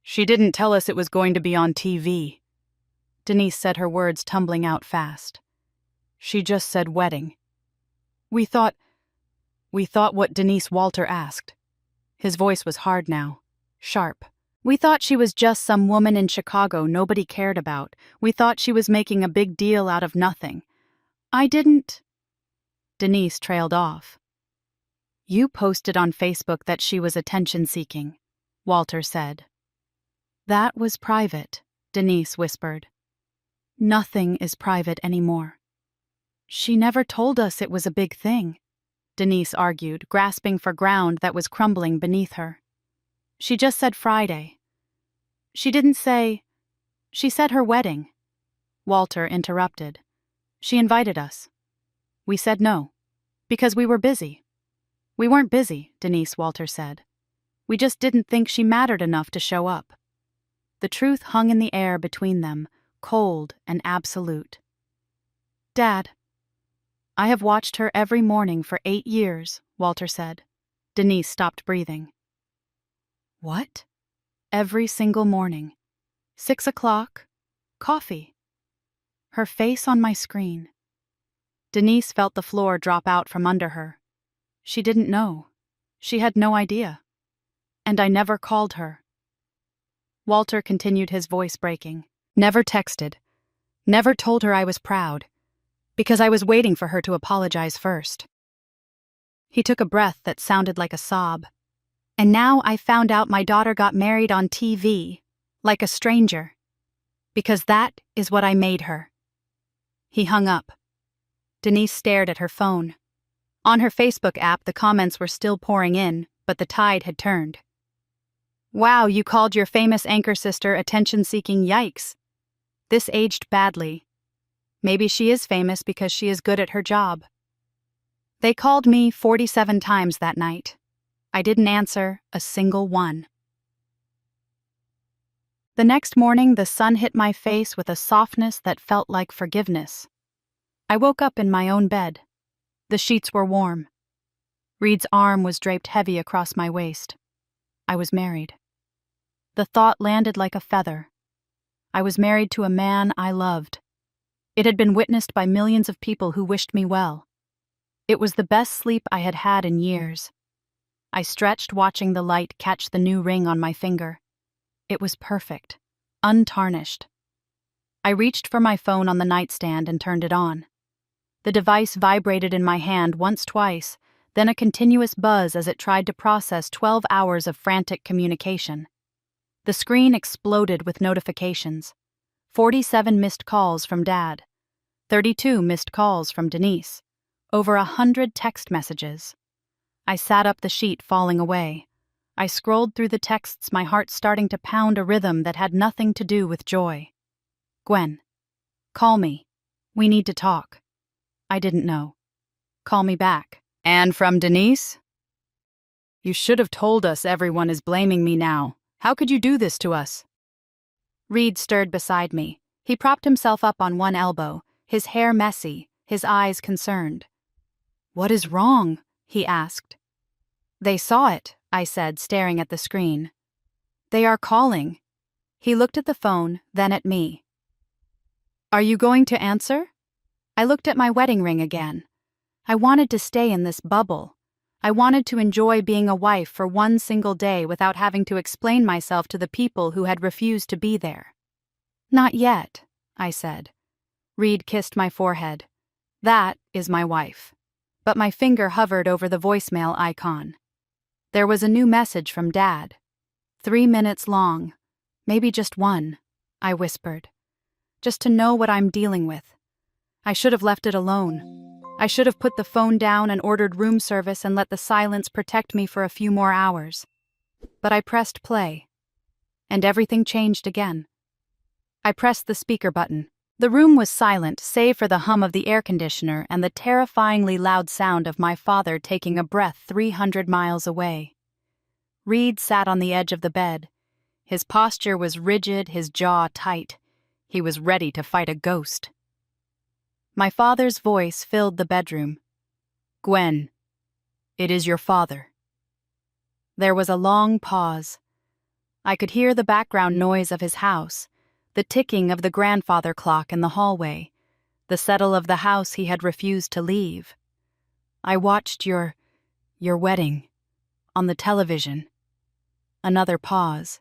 "She didn't tell us it was going to be on TV." Denise said, her words tumbling out fast. "She just said wedding. We thought what Denise Walter asked." His voice was hard now, sharp. "We thought she was just some woman in Chicago nobody cared about. We thought she was making a big deal out of nothing. I didn't. Denise trailed off. You posted on Facebook that she was attention-seeking, Walter said. That was private, Denise whispered. Nothing is private anymore. She never told us it was a big thing, Denise argued, grasping for ground that was crumbling beneath her. She just said Friday. She didn't say... She said her wedding. Walter interrupted. She invited us. We said no, because we were busy. We weren't busy, Denise, Walter said. We just didn't think she mattered enough to show up. The truth hung in the air between them, cold and absolute. Dad, I have watched her every morning for 8 years, Walter said. Denise stopped breathing. What? Every single morning. 6 o'clock, coffee. Her face on my screen. Denise felt the floor drop out from under her. She didn't know. She had no idea. And I never called her. Walter continued, his voice breaking. Never texted. Never told her I was proud. Because I was waiting for her to apologize first. He took a breath that sounded like a sob. And now I found out my daughter got married on TV, like a stranger. Because that is what I made her. He hung up. Denise stared at her phone. On her Facebook app, the comments were still pouring in, but the tide had turned. Wow, you called your famous anchor sister attention-seeking, yikes. This aged badly. Maybe she is famous because she is good at her job. They called me 47 times that night. I didn't answer a single one. The next morning, the sun hit my face with a softness that felt like forgiveness. I woke up in my own bed. The sheets were warm. Reed's arm was draped heavy across my waist. I was married. The thought landed like a feather. I was married to a man I loved. It had been witnessed by millions of people who wished me well. It was the best sleep I had had in years. I stretched, watching the light catch the new ring on my finger. It was perfect, untarnished. I reached for my phone on the nightstand and turned it on. The device vibrated in my hand once, twice, then a continuous buzz as it tried to process 12 hours of frantic communication. The screen exploded with notifications. 47 missed calls from Dad. 32 missed calls from Denise. Over 100 text messages. I sat up, the sheet falling away. I scrolled through the texts, my heart starting to pound a rhythm that had nothing to do with joy. Gwen. Call me. We need to talk. I didn't know. Call me back. And from Denise? You should have told us everyone is blaming me now. How could you do this to us? Reed stirred beside me. He propped himself up on one elbow, his hair messy, his eyes concerned. What is wrong? He asked. They saw it, I said, staring at the screen. They are calling. He looked at the phone, then at me. Are you going to answer? I looked at my wedding ring again. I wanted to stay in this bubble. I wanted to enjoy being a wife for one single day without having to explain myself to the people who had refused to be there. Not yet, I said. Reed kissed my forehead. That is my wife. But my finger hovered over the voicemail icon. There was a new message from Dad. 3 minutes long. Maybe just one, I whispered. Just to know what I'm dealing with. I should have left it alone. I should have put the phone down and ordered room service and let the silence protect me for a few more hours. But I pressed play. And everything changed again. I pressed the speaker button. The room was silent, save for the hum of the air conditioner and the terrifyingly loud sound of my father taking a breath 300 miles away. Reed sat on the edge of the bed. His posture was rigid, his jaw tight. He was ready to fight a ghost. My father's voice filled the bedroom. Gwen, it is your father. There was a long pause. I could hear the background noise of his house, the ticking of the grandfather clock in the hallway, the settle of the house he had refused to leave. I watched your wedding, on the television. Another pause.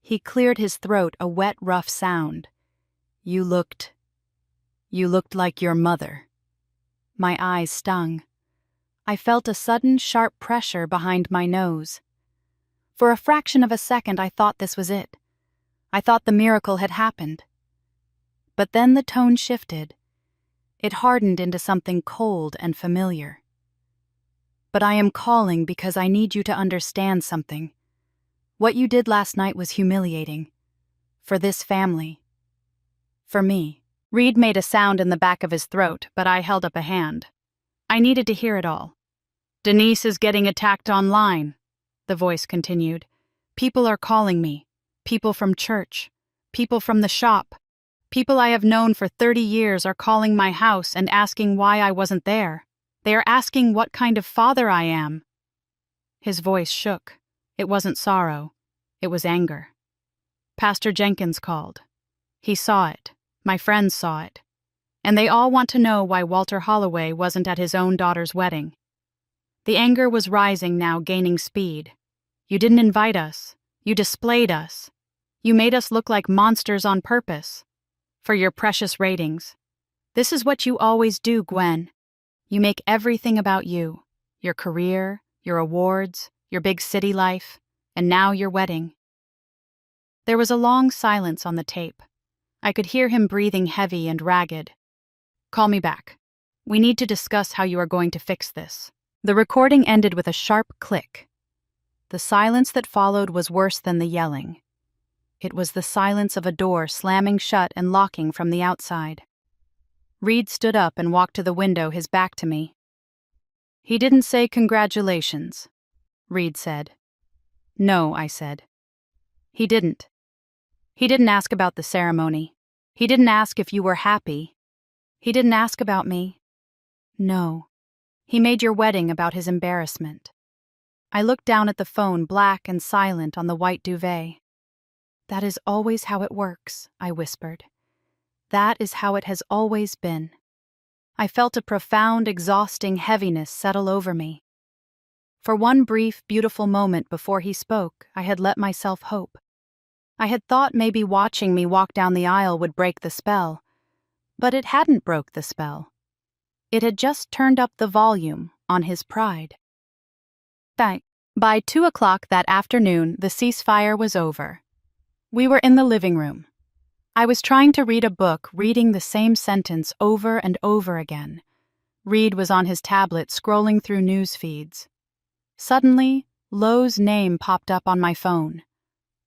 He cleared his throat, a wet, rough sound. You looked like your mother. My eyes stung. I felt a sudden, sharp pressure behind my nose. For a fraction of a second, I thought this was it. I thought the miracle had happened. But then the tone shifted. It hardened into something cold and familiar. But I am calling because I need you to understand something. What you did last night was humiliating. For this family. For me. Reed made a sound in the back of his throat, but I held up a hand. I needed to hear it all. Denise is getting attacked online, the voice continued. People are calling me. People from church. People from the shop. People I have known for 30 years are calling my house and asking why I wasn't there. They are asking what kind of father I am. His voice shook. It wasn't sorrow. It was anger. Pastor Jenkins called. He saw it. My friends saw it. And they all want to know why Walter Holloway wasn't at his own daughter's wedding. The anger was rising now, gaining speed. You didn't invite us. You displayed us. You made us look like monsters on purpose. For your precious ratings. This is what you always do, Gwen. You make everything about you. Your career, your awards, your big city life, and now your wedding. There was a long silence on the tape. I could hear him breathing heavy and ragged. Call me back. We need to discuss how you are going to fix this. The recording ended with a sharp click. The silence that followed was worse than the yelling. It was the silence of a door slamming shut and locking from the outside. Reed stood up and walked to the window, his back to me. He didn't say congratulations, Reed said. No, I said. He didn't. He didn't ask about the ceremony. He didn't ask if you were happy. He didn't ask about me. No. He made your wedding about his embarrassment. I looked down at the phone, black and silent on the white duvet. That is always how it works, I whispered. That is how it has always been. I felt a profound, exhausting heaviness settle over me. For one brief, beautiful moment before he spoke, I had let myself hope. I had thought maybe watching me walk down the aisle would break the spell. But it hadn't broke the spell. It had just turned up the volume on his pride. By 2 o'clock that afternoon, the ceasefire was over. We were in the living room. I was trying to read a book, reading the same sentence over and over again. Reed was on his tablet scrolling through news feeds. Suddenly, Lowe's name popped up on my phone.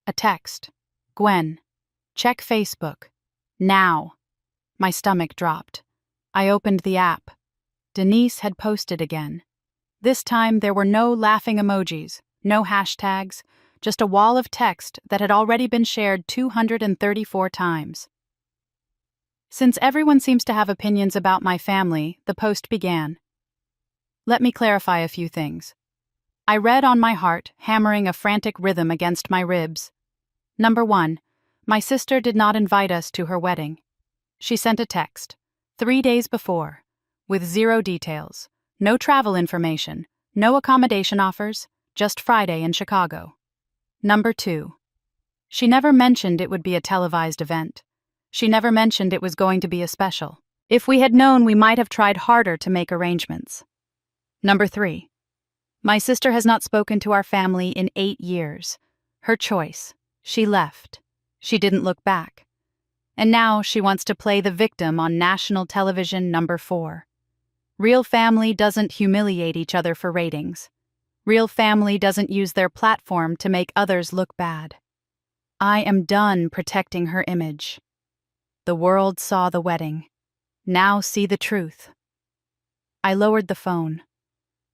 A text. Gwen. Check Facebook. Now. My stomach dropped. I opened the app. Denise had posted again. This time there were no laughing emojis, no hashtags, just a wall of text that had already been shared 234 times. Since everyone seems to have opinions about my family, the post began. Let me clarify a few things. I read on my heart, hammering a frantic rhythm against my ribs. Number 1, my sister did not invite us to her wedding. She sent a text, 3 days before, with 0 details, no travel information, no accommodation offers, just Friday in Chicago. Number 2, she never mentioned it would be a televised event. She never mentioned it was going to be a special. If we had known, we might have tried harder to make arrangements. Number 3, my sister has not spoken to our family in 8 years. Her choice. She left. She didn't look back. And now she wants to play the victim on national television. Number 4. Real family doesn't humiliate each other for ratings. Real family doesn't use their platform to make others look bad. I am done protecting her image. The world saw the wedding. Now see the truth. I lowered the phone.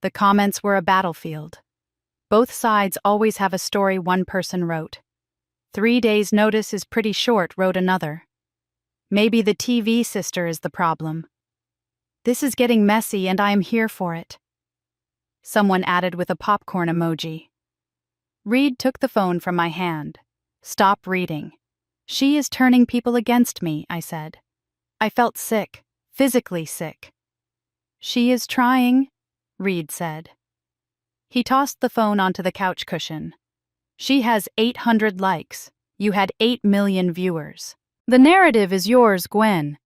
The comments were a battlefield. Both sides always have a story one person wrote. 3 days' notice is pretty short, wrote another. Maybe the TV sister is the problem. This is getting messy and I am here for it. Someone added with a popcorn emoji. Reed took the phone from my hand. Stop reading. She is turning people against me, I said. I felt sick, physically sick. She is trying, Reed said. He tossed the phone onto the couch cushion. She has 800 likes. You had 8 million viewers. The narrative is yours, Gwen.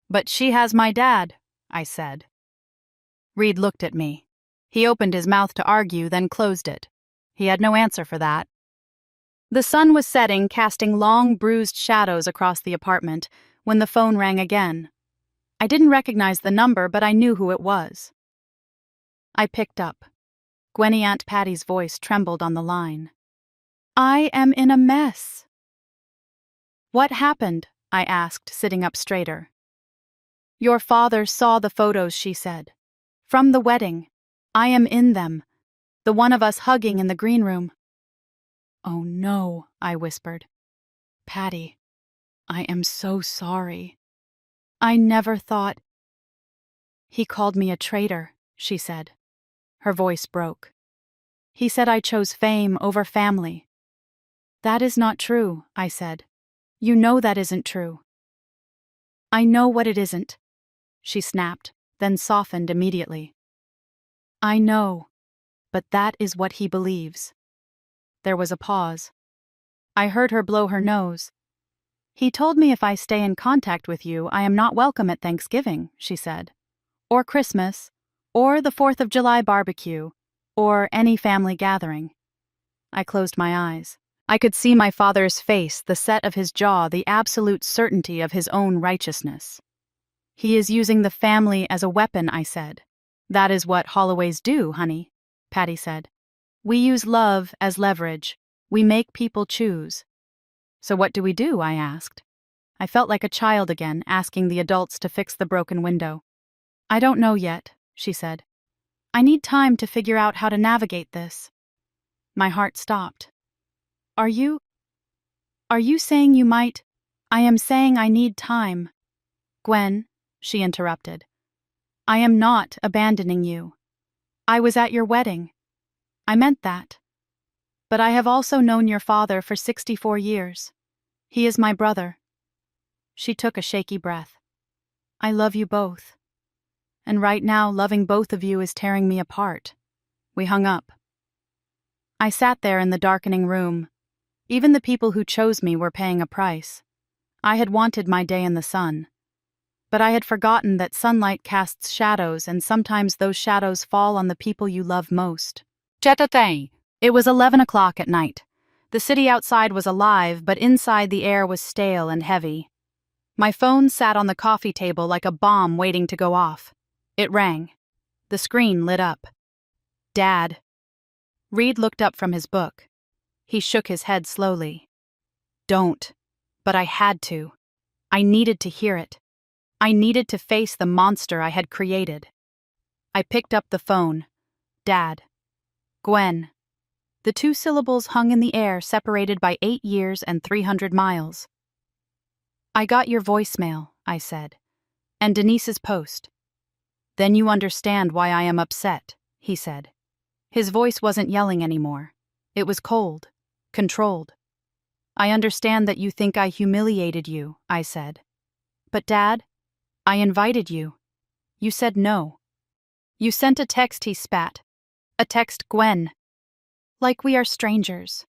But she has my dad, I said. Reed looked at me. He opened his mouth to argue, then closed it. He had no answer for that. The sun was setting, casting long, bruised shadows across the apartment, when the phone rang again. I didn't recognize the number, but I knew who it was. I picked up. Gwenny Aunt Patty's voice trembled on the line. "I am in a mess." "What happened?" I asked, sitting up straighter. "Your father saw the photos," she said. "From the wedding. I am in them. The one of us hugging in the green room." "Oh no," I whispered. "Patty, I am so sorry. I never thought—" "He called me a traitor," she said. Her voice broke. "He said I chose fame over family." "That is not true," I said. "You know that isn't true." "I know what it isn't," she snapped, then softened immediately. "I know, but that is what he believes." There was a pause. I heard her blow her nose. "He told me if I stay in contact with you, I am not welcome at Thanksgiving," she said. "Or Christmas, or the 4th of July barbecue, or any family gathering." I closed my eyes. I could see my father's face, the set of his jaw, the absolute certainty of his own righteousness. "He is using the family as a weapon," I said. "That is what Holloways do, honey," Patty said. "We use love as leverage. We make people choose." "So what do we do?" I asked. I felt like a child again, asking the adults to fix the broken window. "I don't know yet," she said. "I need time to figure out how to navigate this." My heart stopped. Are you saying you might? I am saying I need time." "Gwen," she interrupted, "I am not abandoning you. I was at your wedding. I meant that. But I have also known your father for 64 years. He is my brother." She took a shaky breath. "I love you both. And right now, loving both of you is tearing me apart." We hung up. I sat there in the darkening room. Even the people who chose me were paying a price. I had wanted my day in the sun. But I had forgotten that sunlight casts shadows, and sometimes those shadows fall on the people you love most. It was 11 o'clock at night. The city outside was alive, but inside the air was stale and heavy. My phone sat on the coffee table like a bomb waiting to go off. It rang. The screen lit up. "Dad." Reed looked up from his book. He shook his head slowly. "Don't." But I had to. I needed to hear it. I needed to face the monster I had created. I picked up the phone. "Dad." "Gwen." The two syllables hung in the air, separated by 8 years and 300 miles. "I got your voicemail," I said, "and Denise's post." "Then you understand why I am upset," he said. His voice wasn't yelling anymore. It was cold, controlled. "I understand that you think I humiliated you," I said. "But Dad, I invited you. You said no. You sent a text," he spat. "A text, Gwen. Like we are strangers."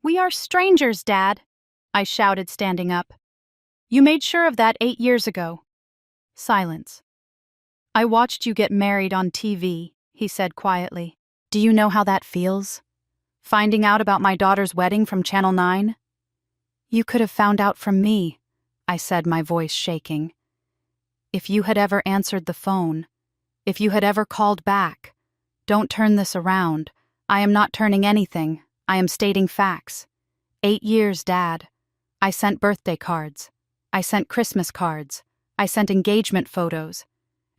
"We are strangers, Dad," I shouted, standing up. "You made sure of that 8 years ago." Silence. "I watched you get married on TV," he said quietly. "Do you know how that feels? Finding out about my daughter's wedding from Channel 9? "You could have found out from me," I said, my voice shaking. "If you had ever answered the phone, if you had ever called back. Don't turn this around. I am not turning anything. I am stating facts. 8 years, Dad. I sent birthday cards. I sent Christmas cards. I sent engagement photos.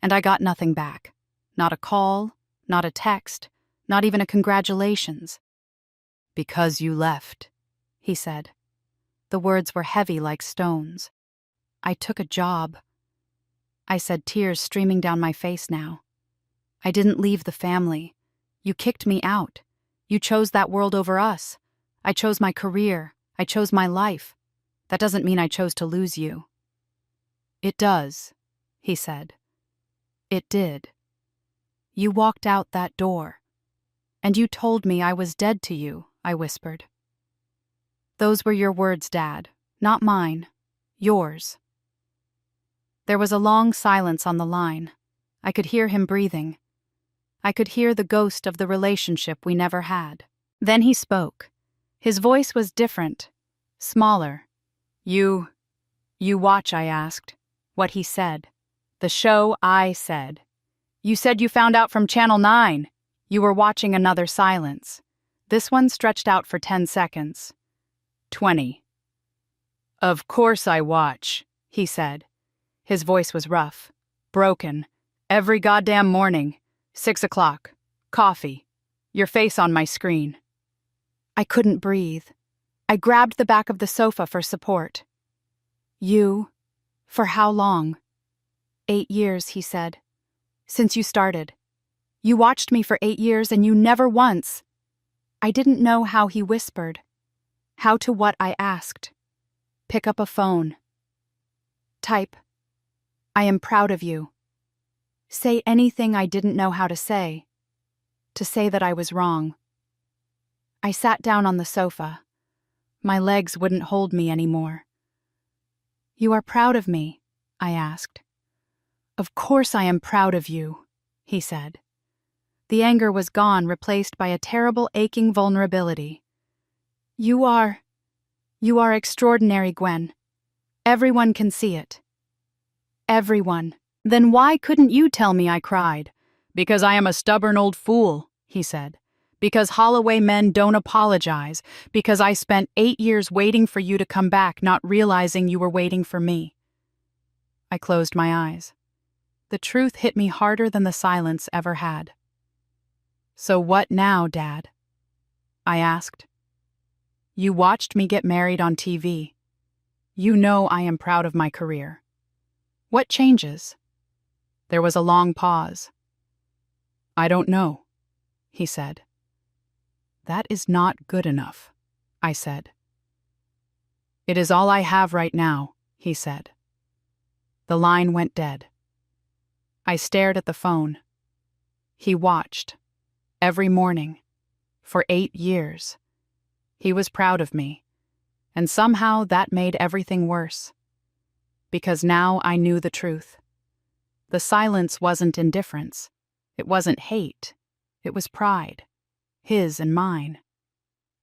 And I got nothing back. Not a call, not a text, not even a congratulations." "Because you left," he said. The words were heavy like stones. "I took a job," I said, tears streaming down my face now. "I didn't leave the family. You kicked me out. You chose that world over us. I chose my career. I chose my life. That doesn't mean I chose to lose you." "It does," he said. "It did. You walked out that door. And you told me I was dead to you," I whispered. "Those were your words, Dad, not mine. Yours." There was a long silence on the line. I could hear him breathing. I could hear the ghost of the relationship we never had. Then he spoke. His voice was different, smaller. You watch, I asked. What he said. The show, I said. You said you found out from Channel 9. You were watching another silence. This one stretched out for 10 seconds. 20. Of course I watch, he said. His voice was rough, broken. Every goddamn morning. 6 o'clock. Coffee. Your face on my screen. I couldn't breathe. I grabbed the back of the sofa for support. You? For how long? 8 years, he said. Since you started. You watched me for 8 years and you never once. I didn't know how he whispered. How to what I asked. Pick up a phone. Type. I am proud of you. Say anything I didn't know how to say. To say that I was wrong. I sat down on the sofa. My legs wouldn't hold me anymore. You are proud of me? I asked. Of course I am proud of you, he said. The anger was gone, replaced by a terrible aching vulnerability. You are extraordinary, Gwen. Everyone can see it. Everyone. Then why couldn't you tell me? I cried. Because I am a stubborn old fool, he said. Because Holloway men don't apologize. Because I spent 8 years waiting for you to come back, not realizing you were waiting for me. I closed my eyes. The truth hit me harder than the silence ever had. So what now, Dad? I asked. You watched me get married on TV. You know I am proud of my career. What changes? There was a long pause. I don't know, he said. That is not good enough, I said. It is all I have right now, he said. The line went dead. I stared at the phone. He watched. Every morning. For 8 years. He was proud of me. And somehow that made everything worse. Because now I knew the truth. The silence wasn't indifference. It wasn't hate. It was pride. His and mine.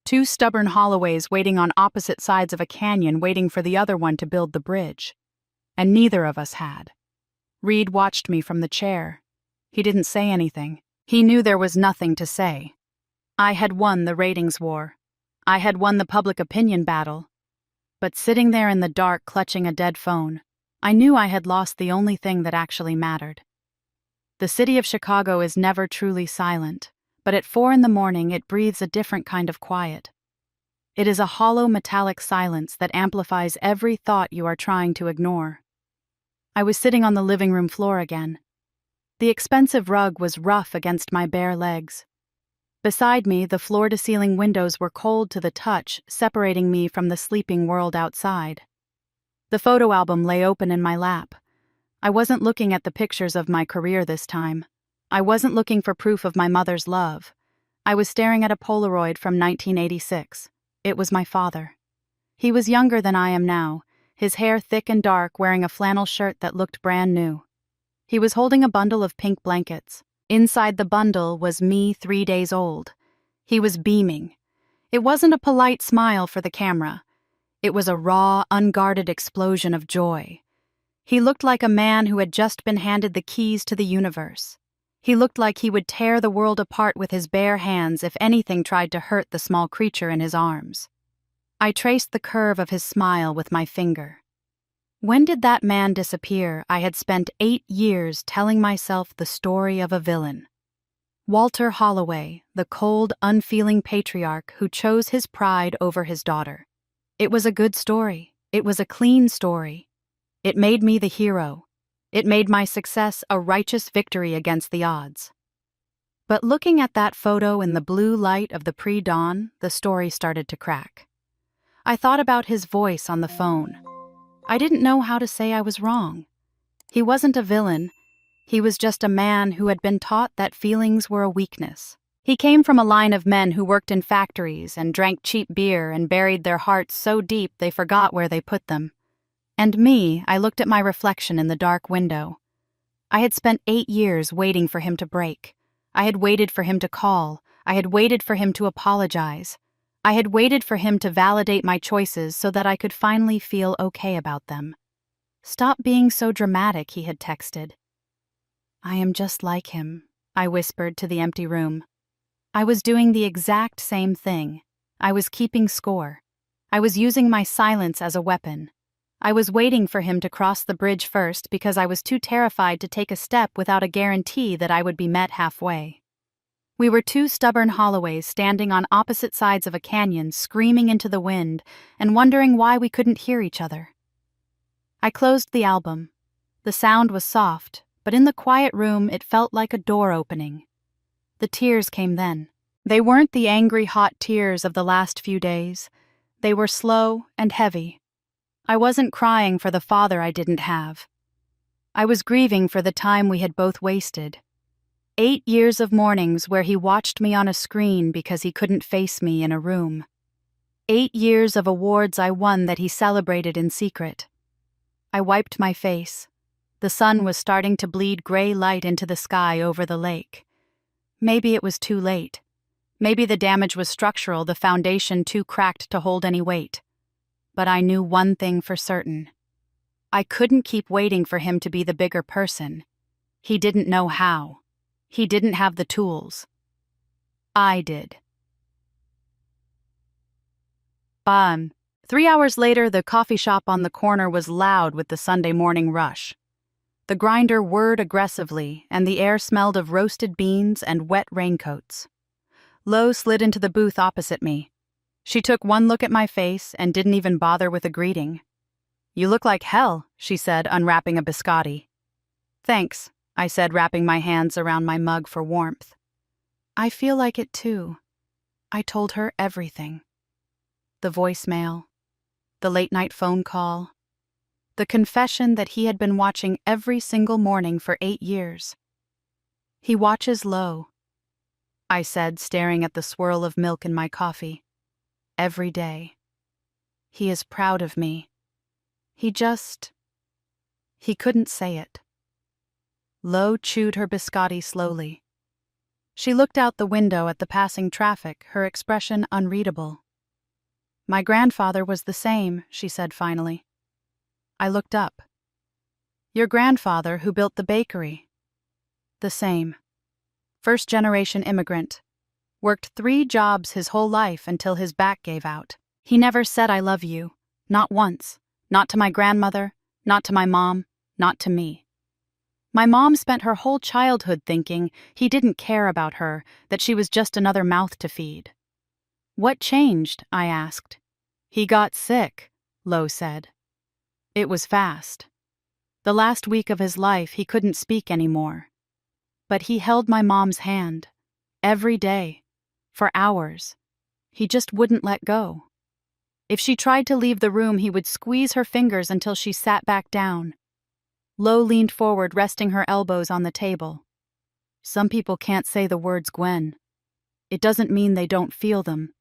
2 stubborn Holloways waiting on opposite sides of a canyon, waiting for the other one to build the bridge. And neither of us had. Reed watched me from the chair. He didn't say anything. He knew there was nothing to say. I had won the ratings war. I had won the public opinion battle. But sitting there in the dark clutching a dead phone, I knew I had lost the only thing that actually mattered. The city of Chicago is never truly silent, but at 4 a.m. it breathes a different kind of quiet. It is a hollow metallic silence that amplifies every thought you are trying to ignore. I was sitting on the living room floor again. The expensive rug was rough against my bare legs. Beside me, the floor-to-ceiling windows were cold to the touch, separating me from the sleeping world outside. The photo album lay open in my lap. I wasn't looking at the pictures of my career this time. I wasn't looking for proof of my mother's love. I was staring at a Polaroid from 1986. It was my father. He was younger than I am now, his hair thick and dark, wearing a flannel shirt that looked brand new. He was holding a bundle of pink blankets. Inside the bundle was me 3 days old. He was beaming. It wasn't a polite smile for the camera. It was a raw, unguarded explosion of joy. He looked like a man who had just been handed the keys to the universe. He looked like he would tear the world apart with his bare hands if anything tried to hurt the small creature in his arms. I traced the curve of his smile with my finger. When did that man disappear, I had spent 8 years telling myself the story of a villain. Walter Holloway, the cold, unfeeling patriarch who chose his pride over his daughter. It was a good story. It was a clean story. It made me the hero. It made my success a righteous victory against the odds. But looking at that photo in the blue light of the pre-dawn, the story started to crack. I thought about his voice on the phone. I didn't know how to say I was wrong. He wasn't a villain. He was just a man who had been taught that feelings were a weakness. He came from a line of men who worked in factories and drank cheap beer and buried their hearts so deep they forgot where they put them. And me, I looked at my reflection in the dark window. I had spent 8 years waiting for him to break. I had waited for him to call. I had waited for him to apologize. I had waited for him to validate my choices so that I could finally feel okay about them. "Stop being so dramatic," he had texted. "I am just like him," I whispered to the empty room. I was doing the exact same thing. I was keeping score. I was using my silence as a weapon. I was waiting for him to cross the bridge first because I was too terrified to take a step without a guarantee that I would be met halfway. We were two stubborn Holloways standing on opposite sides of a canyon, screaming into the wind and wondering why we couldn't hear each other. I closed the album. The sound was soft, but in the quiet room it felt like a door opening. The tears came then. They weren't the angry, hot tears of the last few days. They were slow and heavy. I wasn't crying for the father I didn't have. I was grieving for the time we had both wasted. 8 years of mornings where he watched me on a screen because he couldn't face me in a room. 8 years of awards I won that he celebrated in secret. I wiped my face. The sun was starting to bleed gray light into the sky over the lake. Maybe it was too late. Maybe the damage was structural, the foundation too cracked to hold any weight. But I knew one thing for certain. I couldn't keep waiting for him to be the bigger person. He didn't know how. He didn't have the tools. I did. 3 hours later, the coffee shop on the corner was loud with the Sunday morning rush. The grinder whirred aggressively, and the air smelled of roasted beans and wet raincoats. Lo slid into the booth opposite me. She took one look at my face and didn't even bother with a greeting. "You look like hell," she said, unwrapping a biscotti. "Thanks," I said, wrapping my hands around my mug for warmth. "I feel like it too." I told her everything. The voicemail, the late-night phone call, the confession that he had been watching every single morning for 8 years. "He watches Lo," I said, staring at the swirl of milk in my coffee. "Every day. He is proud of me. He couldn't say it." Lo chewed her biscotti slowly. She looked out the window at the passing traffic, her expression unreadable. "My grandfather was the same," she said finally. I looked up. "Your grandfather who built the bakery?" "The same. First-generation immigrant. Worked 3 jobs his whole life until his back gave out. He never said I love you. Not once. Not to my grandmother, not to my mom, not to me. My mom spent her whole childhood thinking he didn't care about her, that she was just another mouth to feed." "What changed?" I asked. "He got sick," Lo said. "It was fast. The last week of his life he couldn't speak anymore. But he held my mom's hand. Every day. For hours. He just wouldn't let go. If she tried to leave the room, he would squeeze her fingers until she sat back down." Lo leaned forward, resting her elbows on the table. "Some people can't say the words, Gwen. It doesn't mean they don't feel them.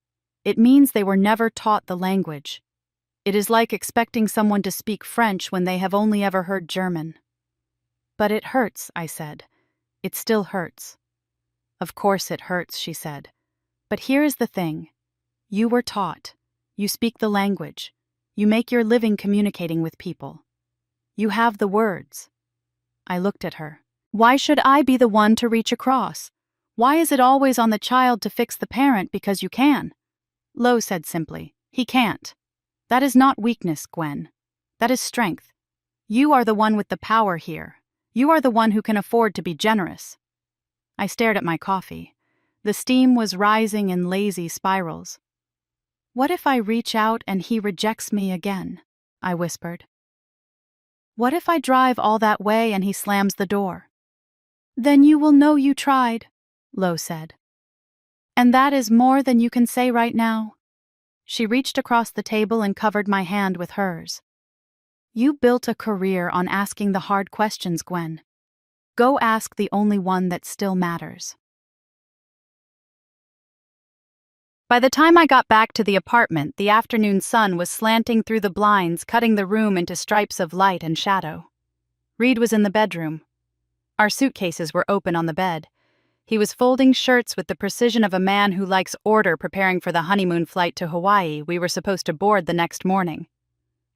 It means they were never taught the language. It is like expecting someone to speak French when they have only ever heard German." "But it hurts," I said. "It still hurts." "Of course it hurts," she said. "But here is the thing. You were taught. You speak the language. You make your living communicating with people. You have the words." I looked at her. "Why should I be the one to reach across? Why is it always on the child to fix the parent because you can?" Lo said simply, "He can't. That is not weakness, Gwen. That is strength. You are the one with the power here. You are the one who can afford to be generous." I stared at my coffee. The steam was rising in lazy spirals. "What if I reach out and he rejects me again?" I whispered. "What if I drive all that way and he slams the door?" "Then you will know you tried," Lo said. "And that is more than you can say right now." She reached across the table and covered my hand with hers. "You built a career on asking the hard questions, Gwen. Go ask the only one that still matters." By the time I got back to the apartment, the afternoon sun was slanting through the blinds, cutting the room into stripes of light and shadow. Reed was in the bedroom. Our suitcases were open on the bed. He was folding shirts with the precision of a man who likes order, preparing for the honeymoon flight to Hawaii we were supposed to board the next morning.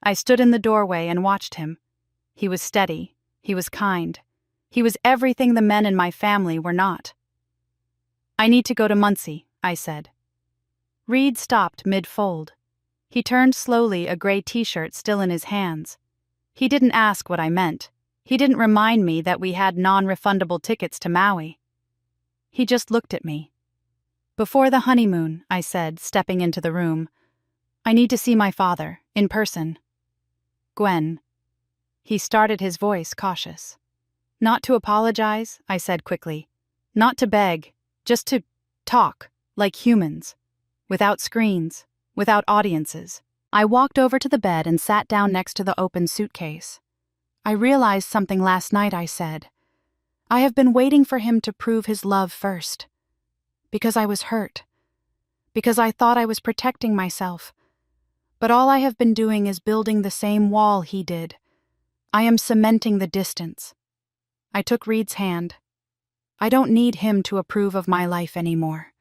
I stood in the doorway and watched him. He was steady. He was kind. He was everything the men in my family were not. "I need to go to Muncie," I said. Reed stopped mid-fold. He turned slowly, a gray t-shirt still in his hands. He didn't ask what I meant. He didn't remind me that we had non-refundable tickets to Maui. He just looked at me. "Before the honeymoon," I said, stepping into the room, "I need to see my father, in person." "Gwen." He started, his voice cautious. "Not to apologize," I said quickly. "Not to beg, just to talk, like humans. Without screens, without audiences." I walked over to the bed and sat down next to the open suitcase. "I realized something last night," I said. "I have been waiting for him to prove his love first. Because I was hurt. Because I thought I was protecting myself. But all I have been doing is building the same wall he did. I am cementing the distance." I took Reed's hand. "I don't need him to approve of my life anymore.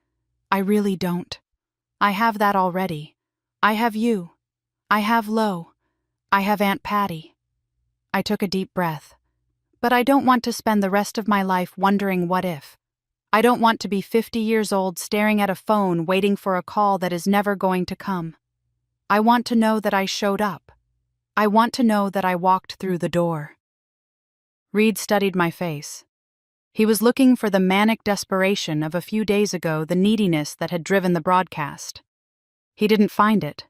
I really don't. I have that already. I have you. I have Lo. I have Aunt Patty." I took a deep breath. "But I don't want to spend the rest of my life wondering what if. I don't want to be 50 years old staring at a phone waiting for a call that is never going to come. I want to know that I showed up. I want to know that I walked through the door." Reed studied my face. He was looking for the manic desperation of a few days ago, the neediness that had driven the broadcast. He didn't find it.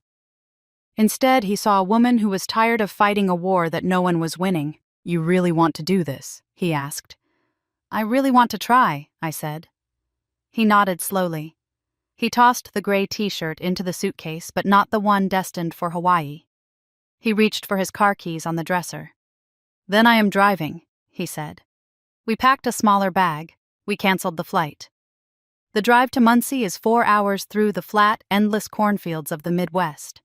Instead, he saw a woman who was tired of fighting a war that no one was winning. "You really want to do this?" he asked. "I really want to try," I said. He nodded slowly. He tossed the gray t-shirt into the suitcase, but not the one destined for Hawaii. He reached for his car keys on the dresser. "Then I am driving," he said. We packed a smaller bag. We canceled the flight. The drive to Muncie is 4 hours through the flat, endless cornfields of the Midwest.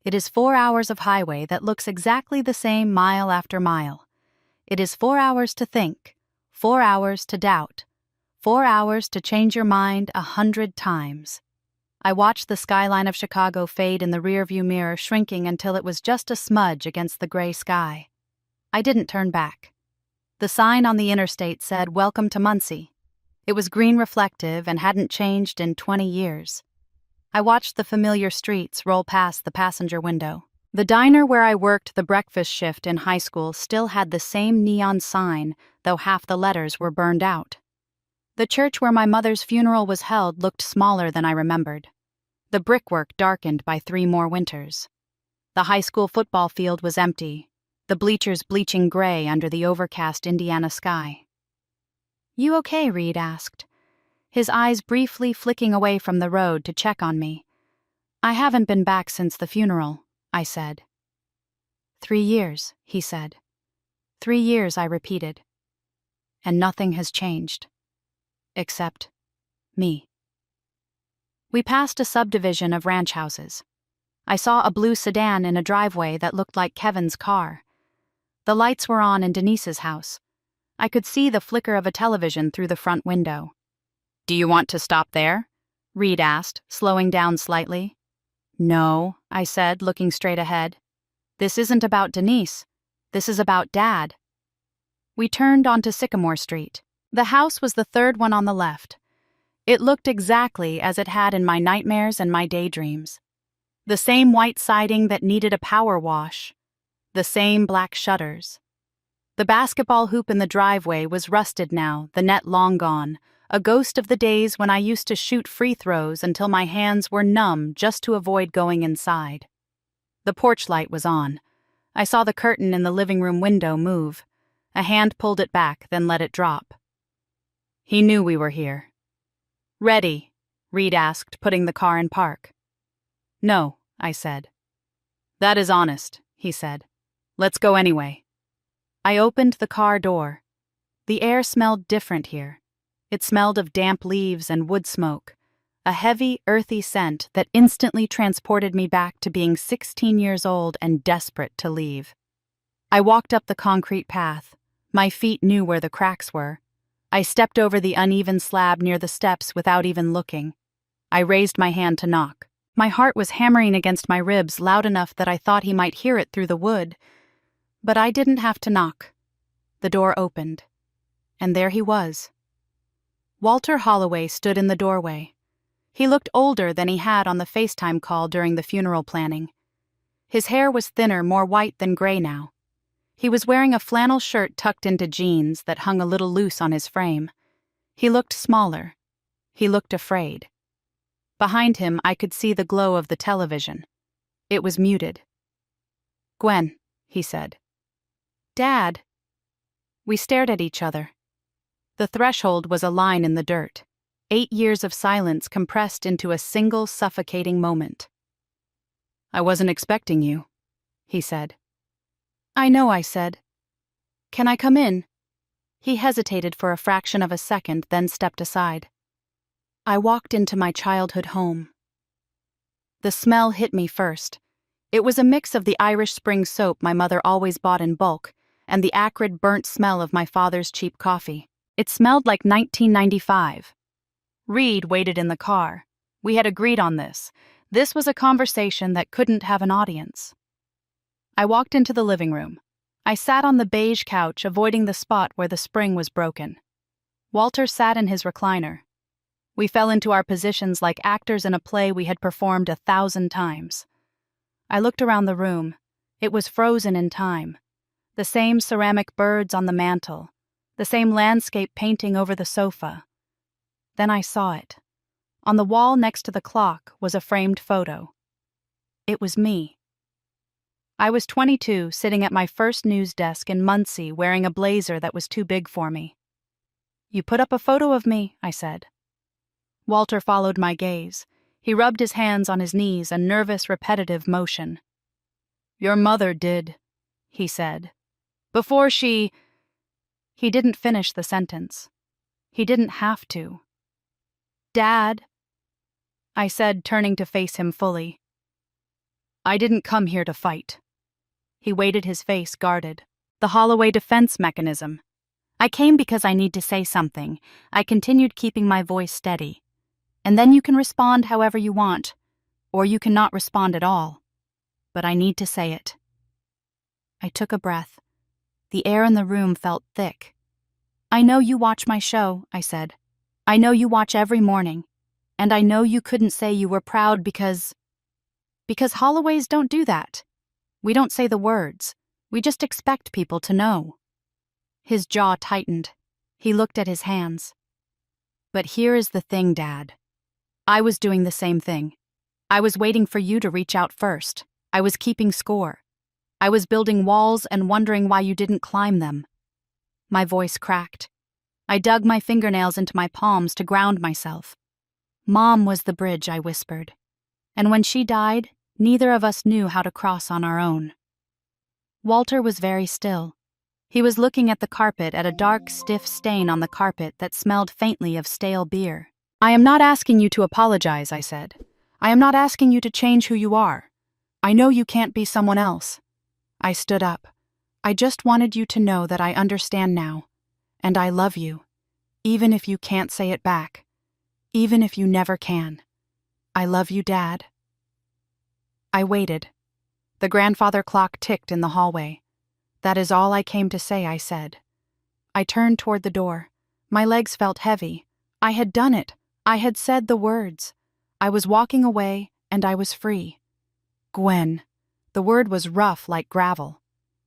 It is 4 hours of highway that looks exactly the same mile after mile. It is 4 hours to think, 4 hours to doubt, 4 hours to change your mind 100 times. I watched the skyline of Chicago fade in the rearview mirror, shrinking until it was just a smudge against the gray sky. I didn't turn back. The sign on the interstate said, "Welcome to Muncie." It was green, reflective, and hadn't changed in 20 years. I watched the familiar streets roll past the passenger window. The diner where I worked the breakfast shift in high school still had the same neon sign, though half the letters were burned out. The church where my mother's funeral was held looked smaller than I remembered. The brickwork darkened by 3 more winters. The high school football field was empty, the bleachers bleaching gray under the overcast Indiana sky. "You okay?" Reed asked, his eyes briefly flicking away from the road to check on me. "I haven't been back since the funeral," I said. 3 years, he said. 3 years, I repeated. And nothing has changed. Except me. We passed a subdivision of ranch houses. I saw a blue sedan in a driveway that looked like Kevin's car. The lights were on in Denise's house. I could see the flicker of a television through the front window. "Do you want to stop there?" Reed asked, slowing down slightly. "No," I said, looking straight ahead. "This isn't about Denise. This is about Dad." We turned onto Sycamore Street. The house was the third one on the left. It looked exactly as it had in my nightmares and my daydreams. The same white siding that needed a power wash. The same black shutters. The basketball hoop in the driveway was rusted now, the net long gone, a ghost of the days when I used to shoot free throws until my hands were numb just to avoid going inside. The porch light was on. I saw the curtain in the living room window move. A hand pulled it back, then let it drop. He knew we were here. "Ready?" Reed asked, putting the car in park. "No," I said. "That is honest," he said. "Let's go anyway." I opened the car door. The air smelled different here. It smelled of damp leaves and wood smoke, a heavy, earthy scent that instantly transported me back to being 16 years old and desperate to leave. I walked up the concrete path. My feet knew where the cracks were. I stepped over the uneven slab near the steps without even looking. I raised my hand to knock. My heart was hammering against my ribs loud enough that I thought he might hear it through the wood. But I didn't have to knock. The door opened. And there he was. Walter Holloway stood in the doorway. He looked older than he had on the FaceTime call during the funeral planning. His hair was thinner, more white than gray now. He was wearing a flannel shirt tucked into jeans that hung a little loose on his frame. He looked smaller. He looked afraid. Behind him, I could see the glow of the television. It was muted. "Gwen," he said. "Dad." We stared at each other. The threshold was a line in the dirt. 8 years of silence compressed into a single suffocating moment. "I wasn't expecting you," he said. "I know," I said. "Can I come in?" He hesitated for a fraction of a second, then stepped aside. I walked into my childhood home. The smell hit me first. It was a mix of the Irish Spring soap my mother always bought in bulk and the acrid, burnt smell of my father's cheap coffee. It smelled like 1995. Reed waited in the car. We had agreed on this. This was a conversation that couldn't have an audience. I walked into the living room. I sat on the beige couch, avoiding the spot where the spring was broken. Walter sat in his recliner. We fell into our positions like actors in a play we had performed 1,000 times. I looked around the room. It was frozen in time. The same ceramic birds on the mantel. The same landscape painting over the sofa. Then I saw it. On the wall next to the clock was a framed photo. It was me. I was 22, sitting at my first news desk in Muncie, wearing a blazer that was too big for me. "You put up a photo of me," I said. Walter followed my gaze. He rubbed his hands on his knees, a nervous, repetitive motion. "Your mother did," he said. "Before she—" He didn't finish the sentence. He didn't have to. "Dad," I said, turning to face him fully. "I didn't come here to fight." He weighted his face, guarded. "The Holloway defense mechanism. I came because I need to say something." I continued, keeping my voice steady. "And then you can respond however you want, or you can not respond at all. But I need to say it." I took a breath. The air in the room felt thick. "I know you watch my show," I said. "I know you watch every morning. And I know you couldn't say you were proud because Holloways don't do that. We don't say the words. We just expect people to know." His jaw tightened. He looked at his hands. "But here is the thing, Dad. I was doing the same thing. I was waiting for you to reach out first. I was keeping score. I was building walls and wondering why you didn't climb them." My voice cracked. I dug my fingernails into my palms to ground myself. "Mom was the bridge," I whispered. "And when she died, neither of us knew how to cross on our own." Walter was very still. He was looking at the carpet, at a dark, stiff stain on the carpet that smelled faintly of stale beer. "I am not asking you to apologize," I said. "I am not asking you to change who you are. I know you can't be someone else." I stood up. "I just wanted you to know that I understand now. And I love you. Even if you can't say it back. Even if you never can. I love you, Dad." I waited. The grandfather clock ticked in the hallway. "That is all I came to say," I said. I turned toward the door. My legs felt heavy. I had done it. I had said the words. I was walking away, and I was free. "Gwen." The word was rough like gravel.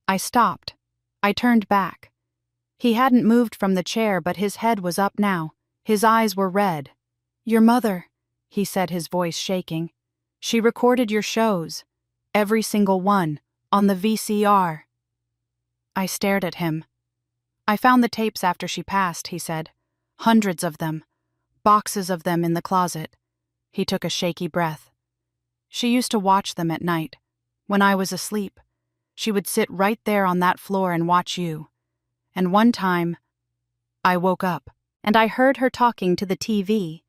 I stopped. I turned back. He hadn't moved from the chair, but his head was up now. His eyes were red. "Your mother," he said, his voice shaking. "She recorded your shows. Every single one. On the VCR." I stared at him. "I found the tapes after she passed," he said. "Hundreds of them. Boxes of them in the closet." He took a shaky breath. "She used to watch them at night. When I was asleep, she would sit right there on that floor and watch you. And one time, I woke up, and I heard her talking to the TV."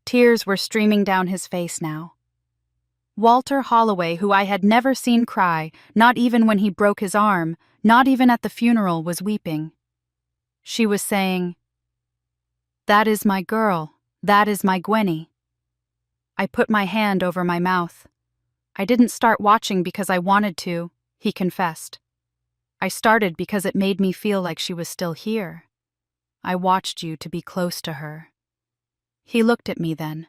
Tears were streaming down his face now. Walter Holloway, who I had never seen cry, not even when he broke his arm, not even at the funeral, was weeping. She was saying, That is my girl. That is my Gwenny. I put my hand over my mouth. I didn't start watching because I wanted to, he confessed. I started because it made me feel like she was still here. I watched you to be close to her. He looked at me then.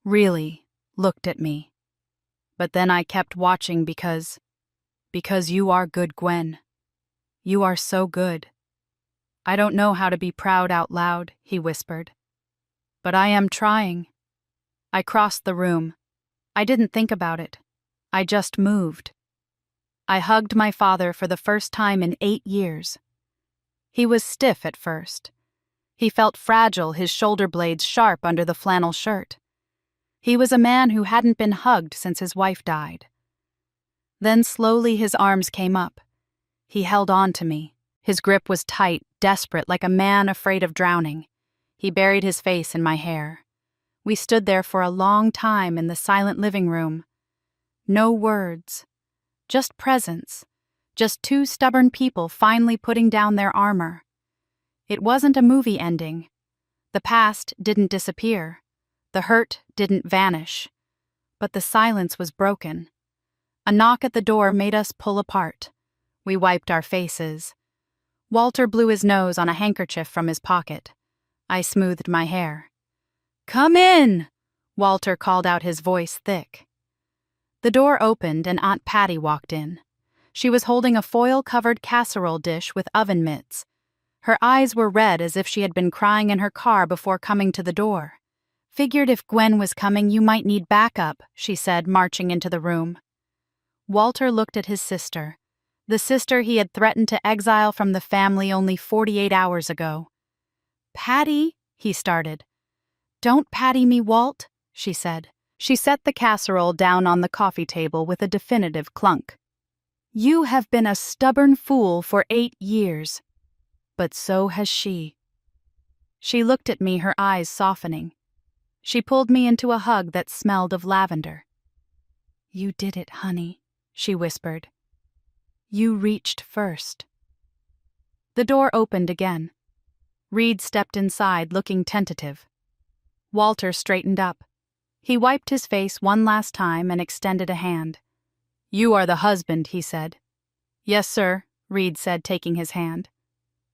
Really looked at me. But then I kept watching because you are good, Gwen. You are so good. I don't know how to be proud out loud, he whispered. But I am trying. I crossed the room. I didn't think about it. I just moved. I hugged my father for the first time in 8 years. He was stiff at first. He felt fragile, his shoulder blades sharp under the flannel shirt. He was a man who hadn't been hugged since his wife died. Then slowly his arms came up. He held on to me. His grip was tight, desperate, like a man afraid of drowning. He buried his face in my hair. We stood there for a long time in the silent living room. No words. Just presence. Just two stubborn people finally putting down their armor. It wasn't a movie ending. The past didn't disappear. The hurt didn't vanish. But the silence was broken. A knock at the door made us pull apart. We wiped our faces. Walter blew his nose on a handkerchief from his pocket. I smoothed my hair. "Come in!" Walter called out, his voice thick. The door opened and Aunt Patty walked in. She was holding a foil-covered casserole dish with oven mitts. Her eyes were red as if she had been crying in her car before coming to the door. "Figured if Gwen was coming you might need backup," she said, marching into the room. Walter looked at his sister, the sister he had threatened to exile from the family only 48 hours ago. "Patty," he started. "Don't patty me, Walt," she said. She set the casserole down on the coffee table with a definitive clunk. "You have been a stubborn fool for 8 years. But so has she." She looked at me, her eyes softening. She pulled me into a hug that smelled of lavender. "You did it, honey," she whispered. "You reached first." The door opened again. Reed stepped inside, looking tentative. Walter straightened up. He wiped his face one last time and extended a hand. "You are the husband," he said. "Yes, sir," Reed said, taking his hand.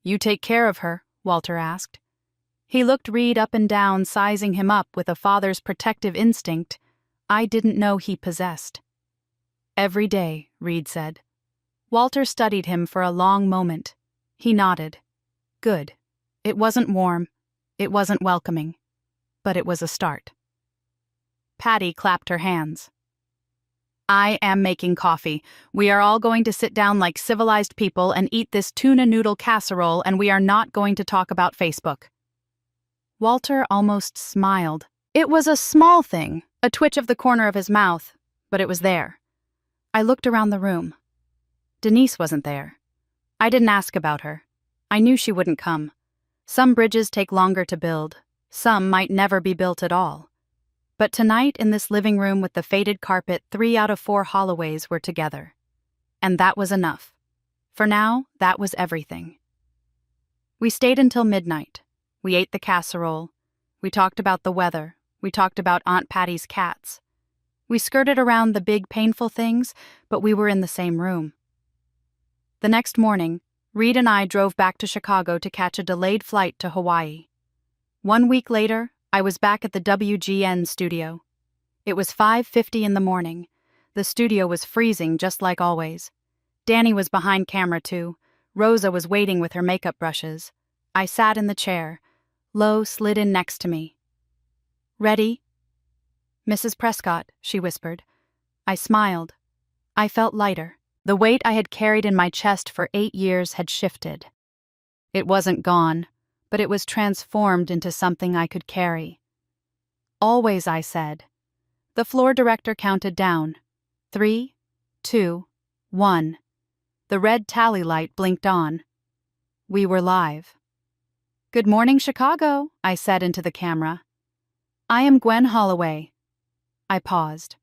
"You take care of her?" Walter asked. He looked Reed up and down, sizing him up with a father's protective instinct I didn't know he possessed. "Every day," Reed said. Walter studied him for a long moment. He nodded. Good. It wasn't warm. It wasn't welcoming. But it was a start. Patty clapped her hands. "I am making coffee. We are all going to sit down like civilized people and eat this tuna noodle casserole, and we are not going to talk about Facebook." Walter almost smiled. It was a small thing, a twitch of the corner of his mouth, but it was there. I looked around the room. Denise wasn't there. I didn't ask about her. I knew she wouldn't come. Some bridges take longer to build. Some might never be built at all. But tonight in this living room with the faded carpet, 3 out of 4 Holloways were together. And that was enough. For now, that was everything. We stayed until midnight. We ate the casserole. We talked about the weather. We talked about Aunt Patty's cats. We skirted around the big, painful things, but we were in the same room. The next morning, Reed and I drove back to Chicago to catch a delayed flight to Hawaii. 1 week later, I was back at the WGN studio. It was 5:50 in the morning. The studio was freezing, just like always. Danny was behind camera, too. Rosa was waiting with her makeup brushes. I sat in the chair. Lo slid in next to me. "Ready?" "Mrs. Prescott," she whispered. I smiled. I felt lighter. The weight I had carried in my chest for 8 years had shifted. It wasn't gone, but it was transformed into something I could carry. "Always," I said. The floor director counted down. 3, 2, 1. The red tally light blinked on. We were live. "Good morning, Chicago," I said into the camera. "I am Gwen Holloway." I paused.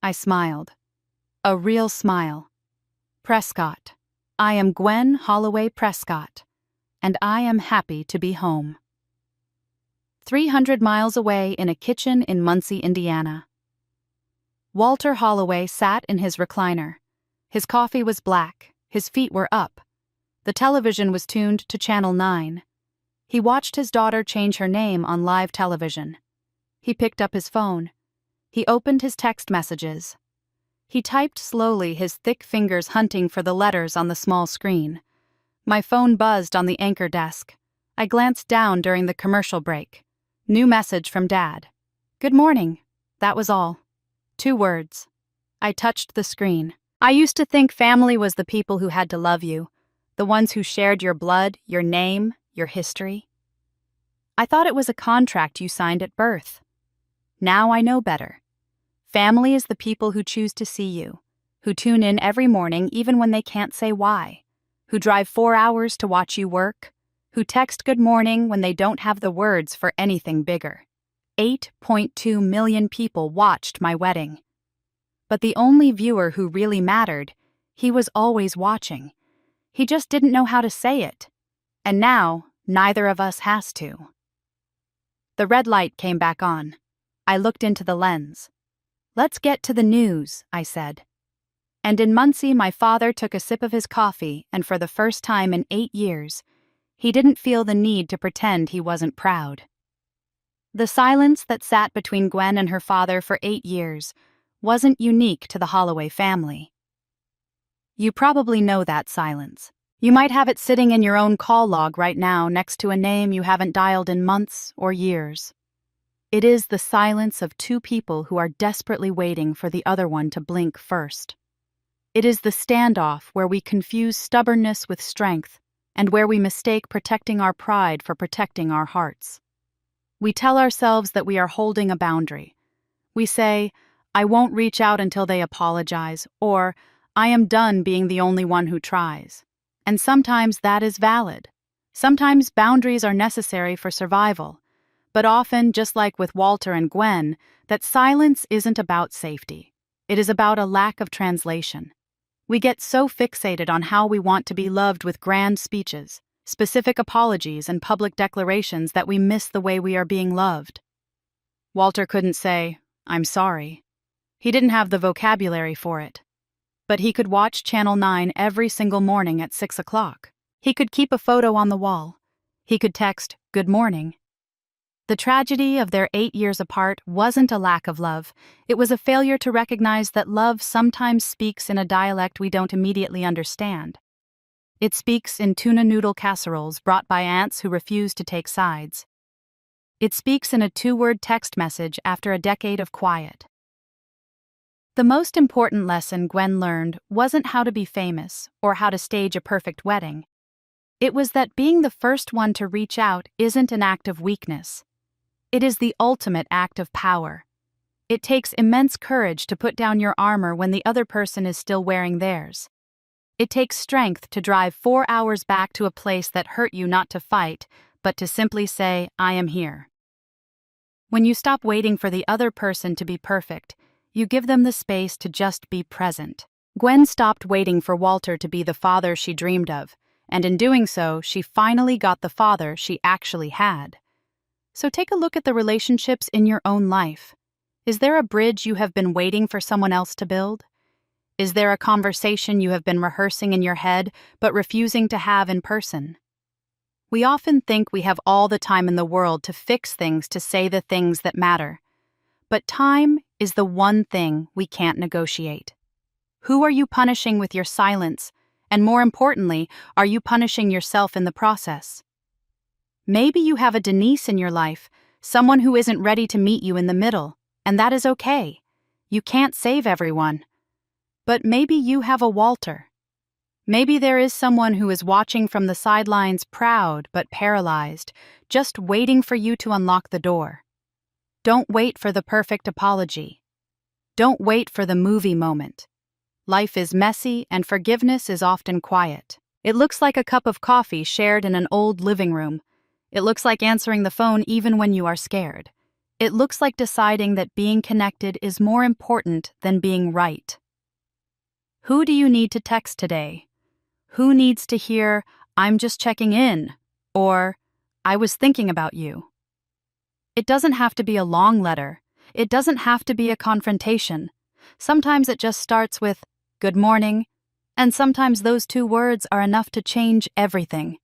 I smiled. A real smile. "Prescott. I am Gwen Holloway Prescott, and I am happy to be home." 300 miles away in a kitchen in Muncie, Indiana. Walter Holloway sat in his recliner. His coffee was black, his feet were up. The television was tuned to Channel 9. He watched his daughter change her name on live television. He picked up his phone. He opened his text messages. He typed slowly, his thick fingers hunting for the letters on the small screen. My phone buzzed on the anchor desk. I glanced down during the commercial break. New message from Dad. "Good morning." That was all. 2 words. I touched the screen. I used to think family was the people who had to love you, the ones who shared your blood, your name, your history. I thought it was a contract you signed at birth. Now I know better. Family is the people who choose to see you, who tune in every morning even when they can't say why, who drive 4 hours to watch you work, who text good morning when they don't have the words for anything bigger. 8.2 million people watched my wedding. But the only viewer who really mattered, he was always watching. He just didn't know how to say it. And now, neither of us has to. The red light came back on. I looked into the lens. "Let's get to the news," I said. And in Muncie, my father took a sip of his coffee, and for the first time in 8 years, he didn't feel the need to pretend he wasn't proud. The silence that sat between Gwen and her father for 8 years wasn't unique to the Holloway family. You probably know that silence. You might have it sitting in your own call log right now next to a name you haven't dialed in months or years. It is the silence of 2 people who are desperately waiting for the other one to blink first. It is the standoff where we confuse stubbornness with strength and where we mistake protecting our pride for protecting our hearts. We tell ourselves that we are holding a boundary. We say, "I won't reach out until they apologize," or "I am done being the only one who tries." And sometimes that is valid. Sometimes boundaries are necessary for survival. But often, just like with Walter and Gwen, that silence isn't about safety. It is about a lack of translation. We get so fixated on how we want to be loved with grand speeches, specific apologies, and public declarations that we miss the way we are being loved. Walter couldn't say, "I'm sorry." He didn't have the vocabulary for it. But he could watch Channel 9 every single morning at 6 o'clock. He could keep a photo on the wall. He could text, "Good morning." The tragedy of their 8 years apart wasn't a lack of love. It was a failure to recognize that love sometimes speaks in a dialect we don't immediately understand. It speaks in tuna noodle casseroles brought by aunts who refuse to take sides. It speaks in a 2-word text message after a decade of quiet. The most important lesson Gwen learned wasn't how to be famous or how to stage a perfect wedding. It was that being the first one to reach out isn't an act of weakness. It is the ultimate act of power. It takes immense courage to put down your armor when the other person is still wearing theirs. It takes strength to drive 4 hours back to a place that hurt you not to fight, but to simply say, "I am here." When you stop waiting for the other person to be perfect, you give them the space to just be present. Gwen stopped waiting for Walter to be the father she dreamed of, and in doing so, she finally got the father she actually had. So take a look at the relationships in your own life. Is there a bridge you have been waiting for someone else to build? Is there a conversation you have been rehearsing in your head but refusing to have in person? We often think we have all the time in the world to fix things, to say the things that matter. But time is the one thing we can't negotiate. Who are you punishing with your silence? And more importantly, are you punishing yourself in the process? Maybe you have a Denise in your life, someone who isn't ready to meet you in the middle, and that is okay. You can't save everyone. But maybe you have a Walter. Maybe there is someone who is watching from the sidelines, proud but paralyzed, just waiting for you to unlock the door. Don't wait for the perfect apology. Don't wait for the movie moment. Life is messy and forgiveness is often quiet. It looks like a cup of coffee shared in an old living room. It looks like answering the phone even when you are scared. It looks like deciding that being connected is more important than being right. Who do you need to text today? Who needs to hear, "I'm just checking in," or "I was thinking about you"? It doesn't have to be a long letter. It doesn't have to be a confrontation. Sometimes it just starts with, "Good morning," and sometimes those two words are enough to change everything.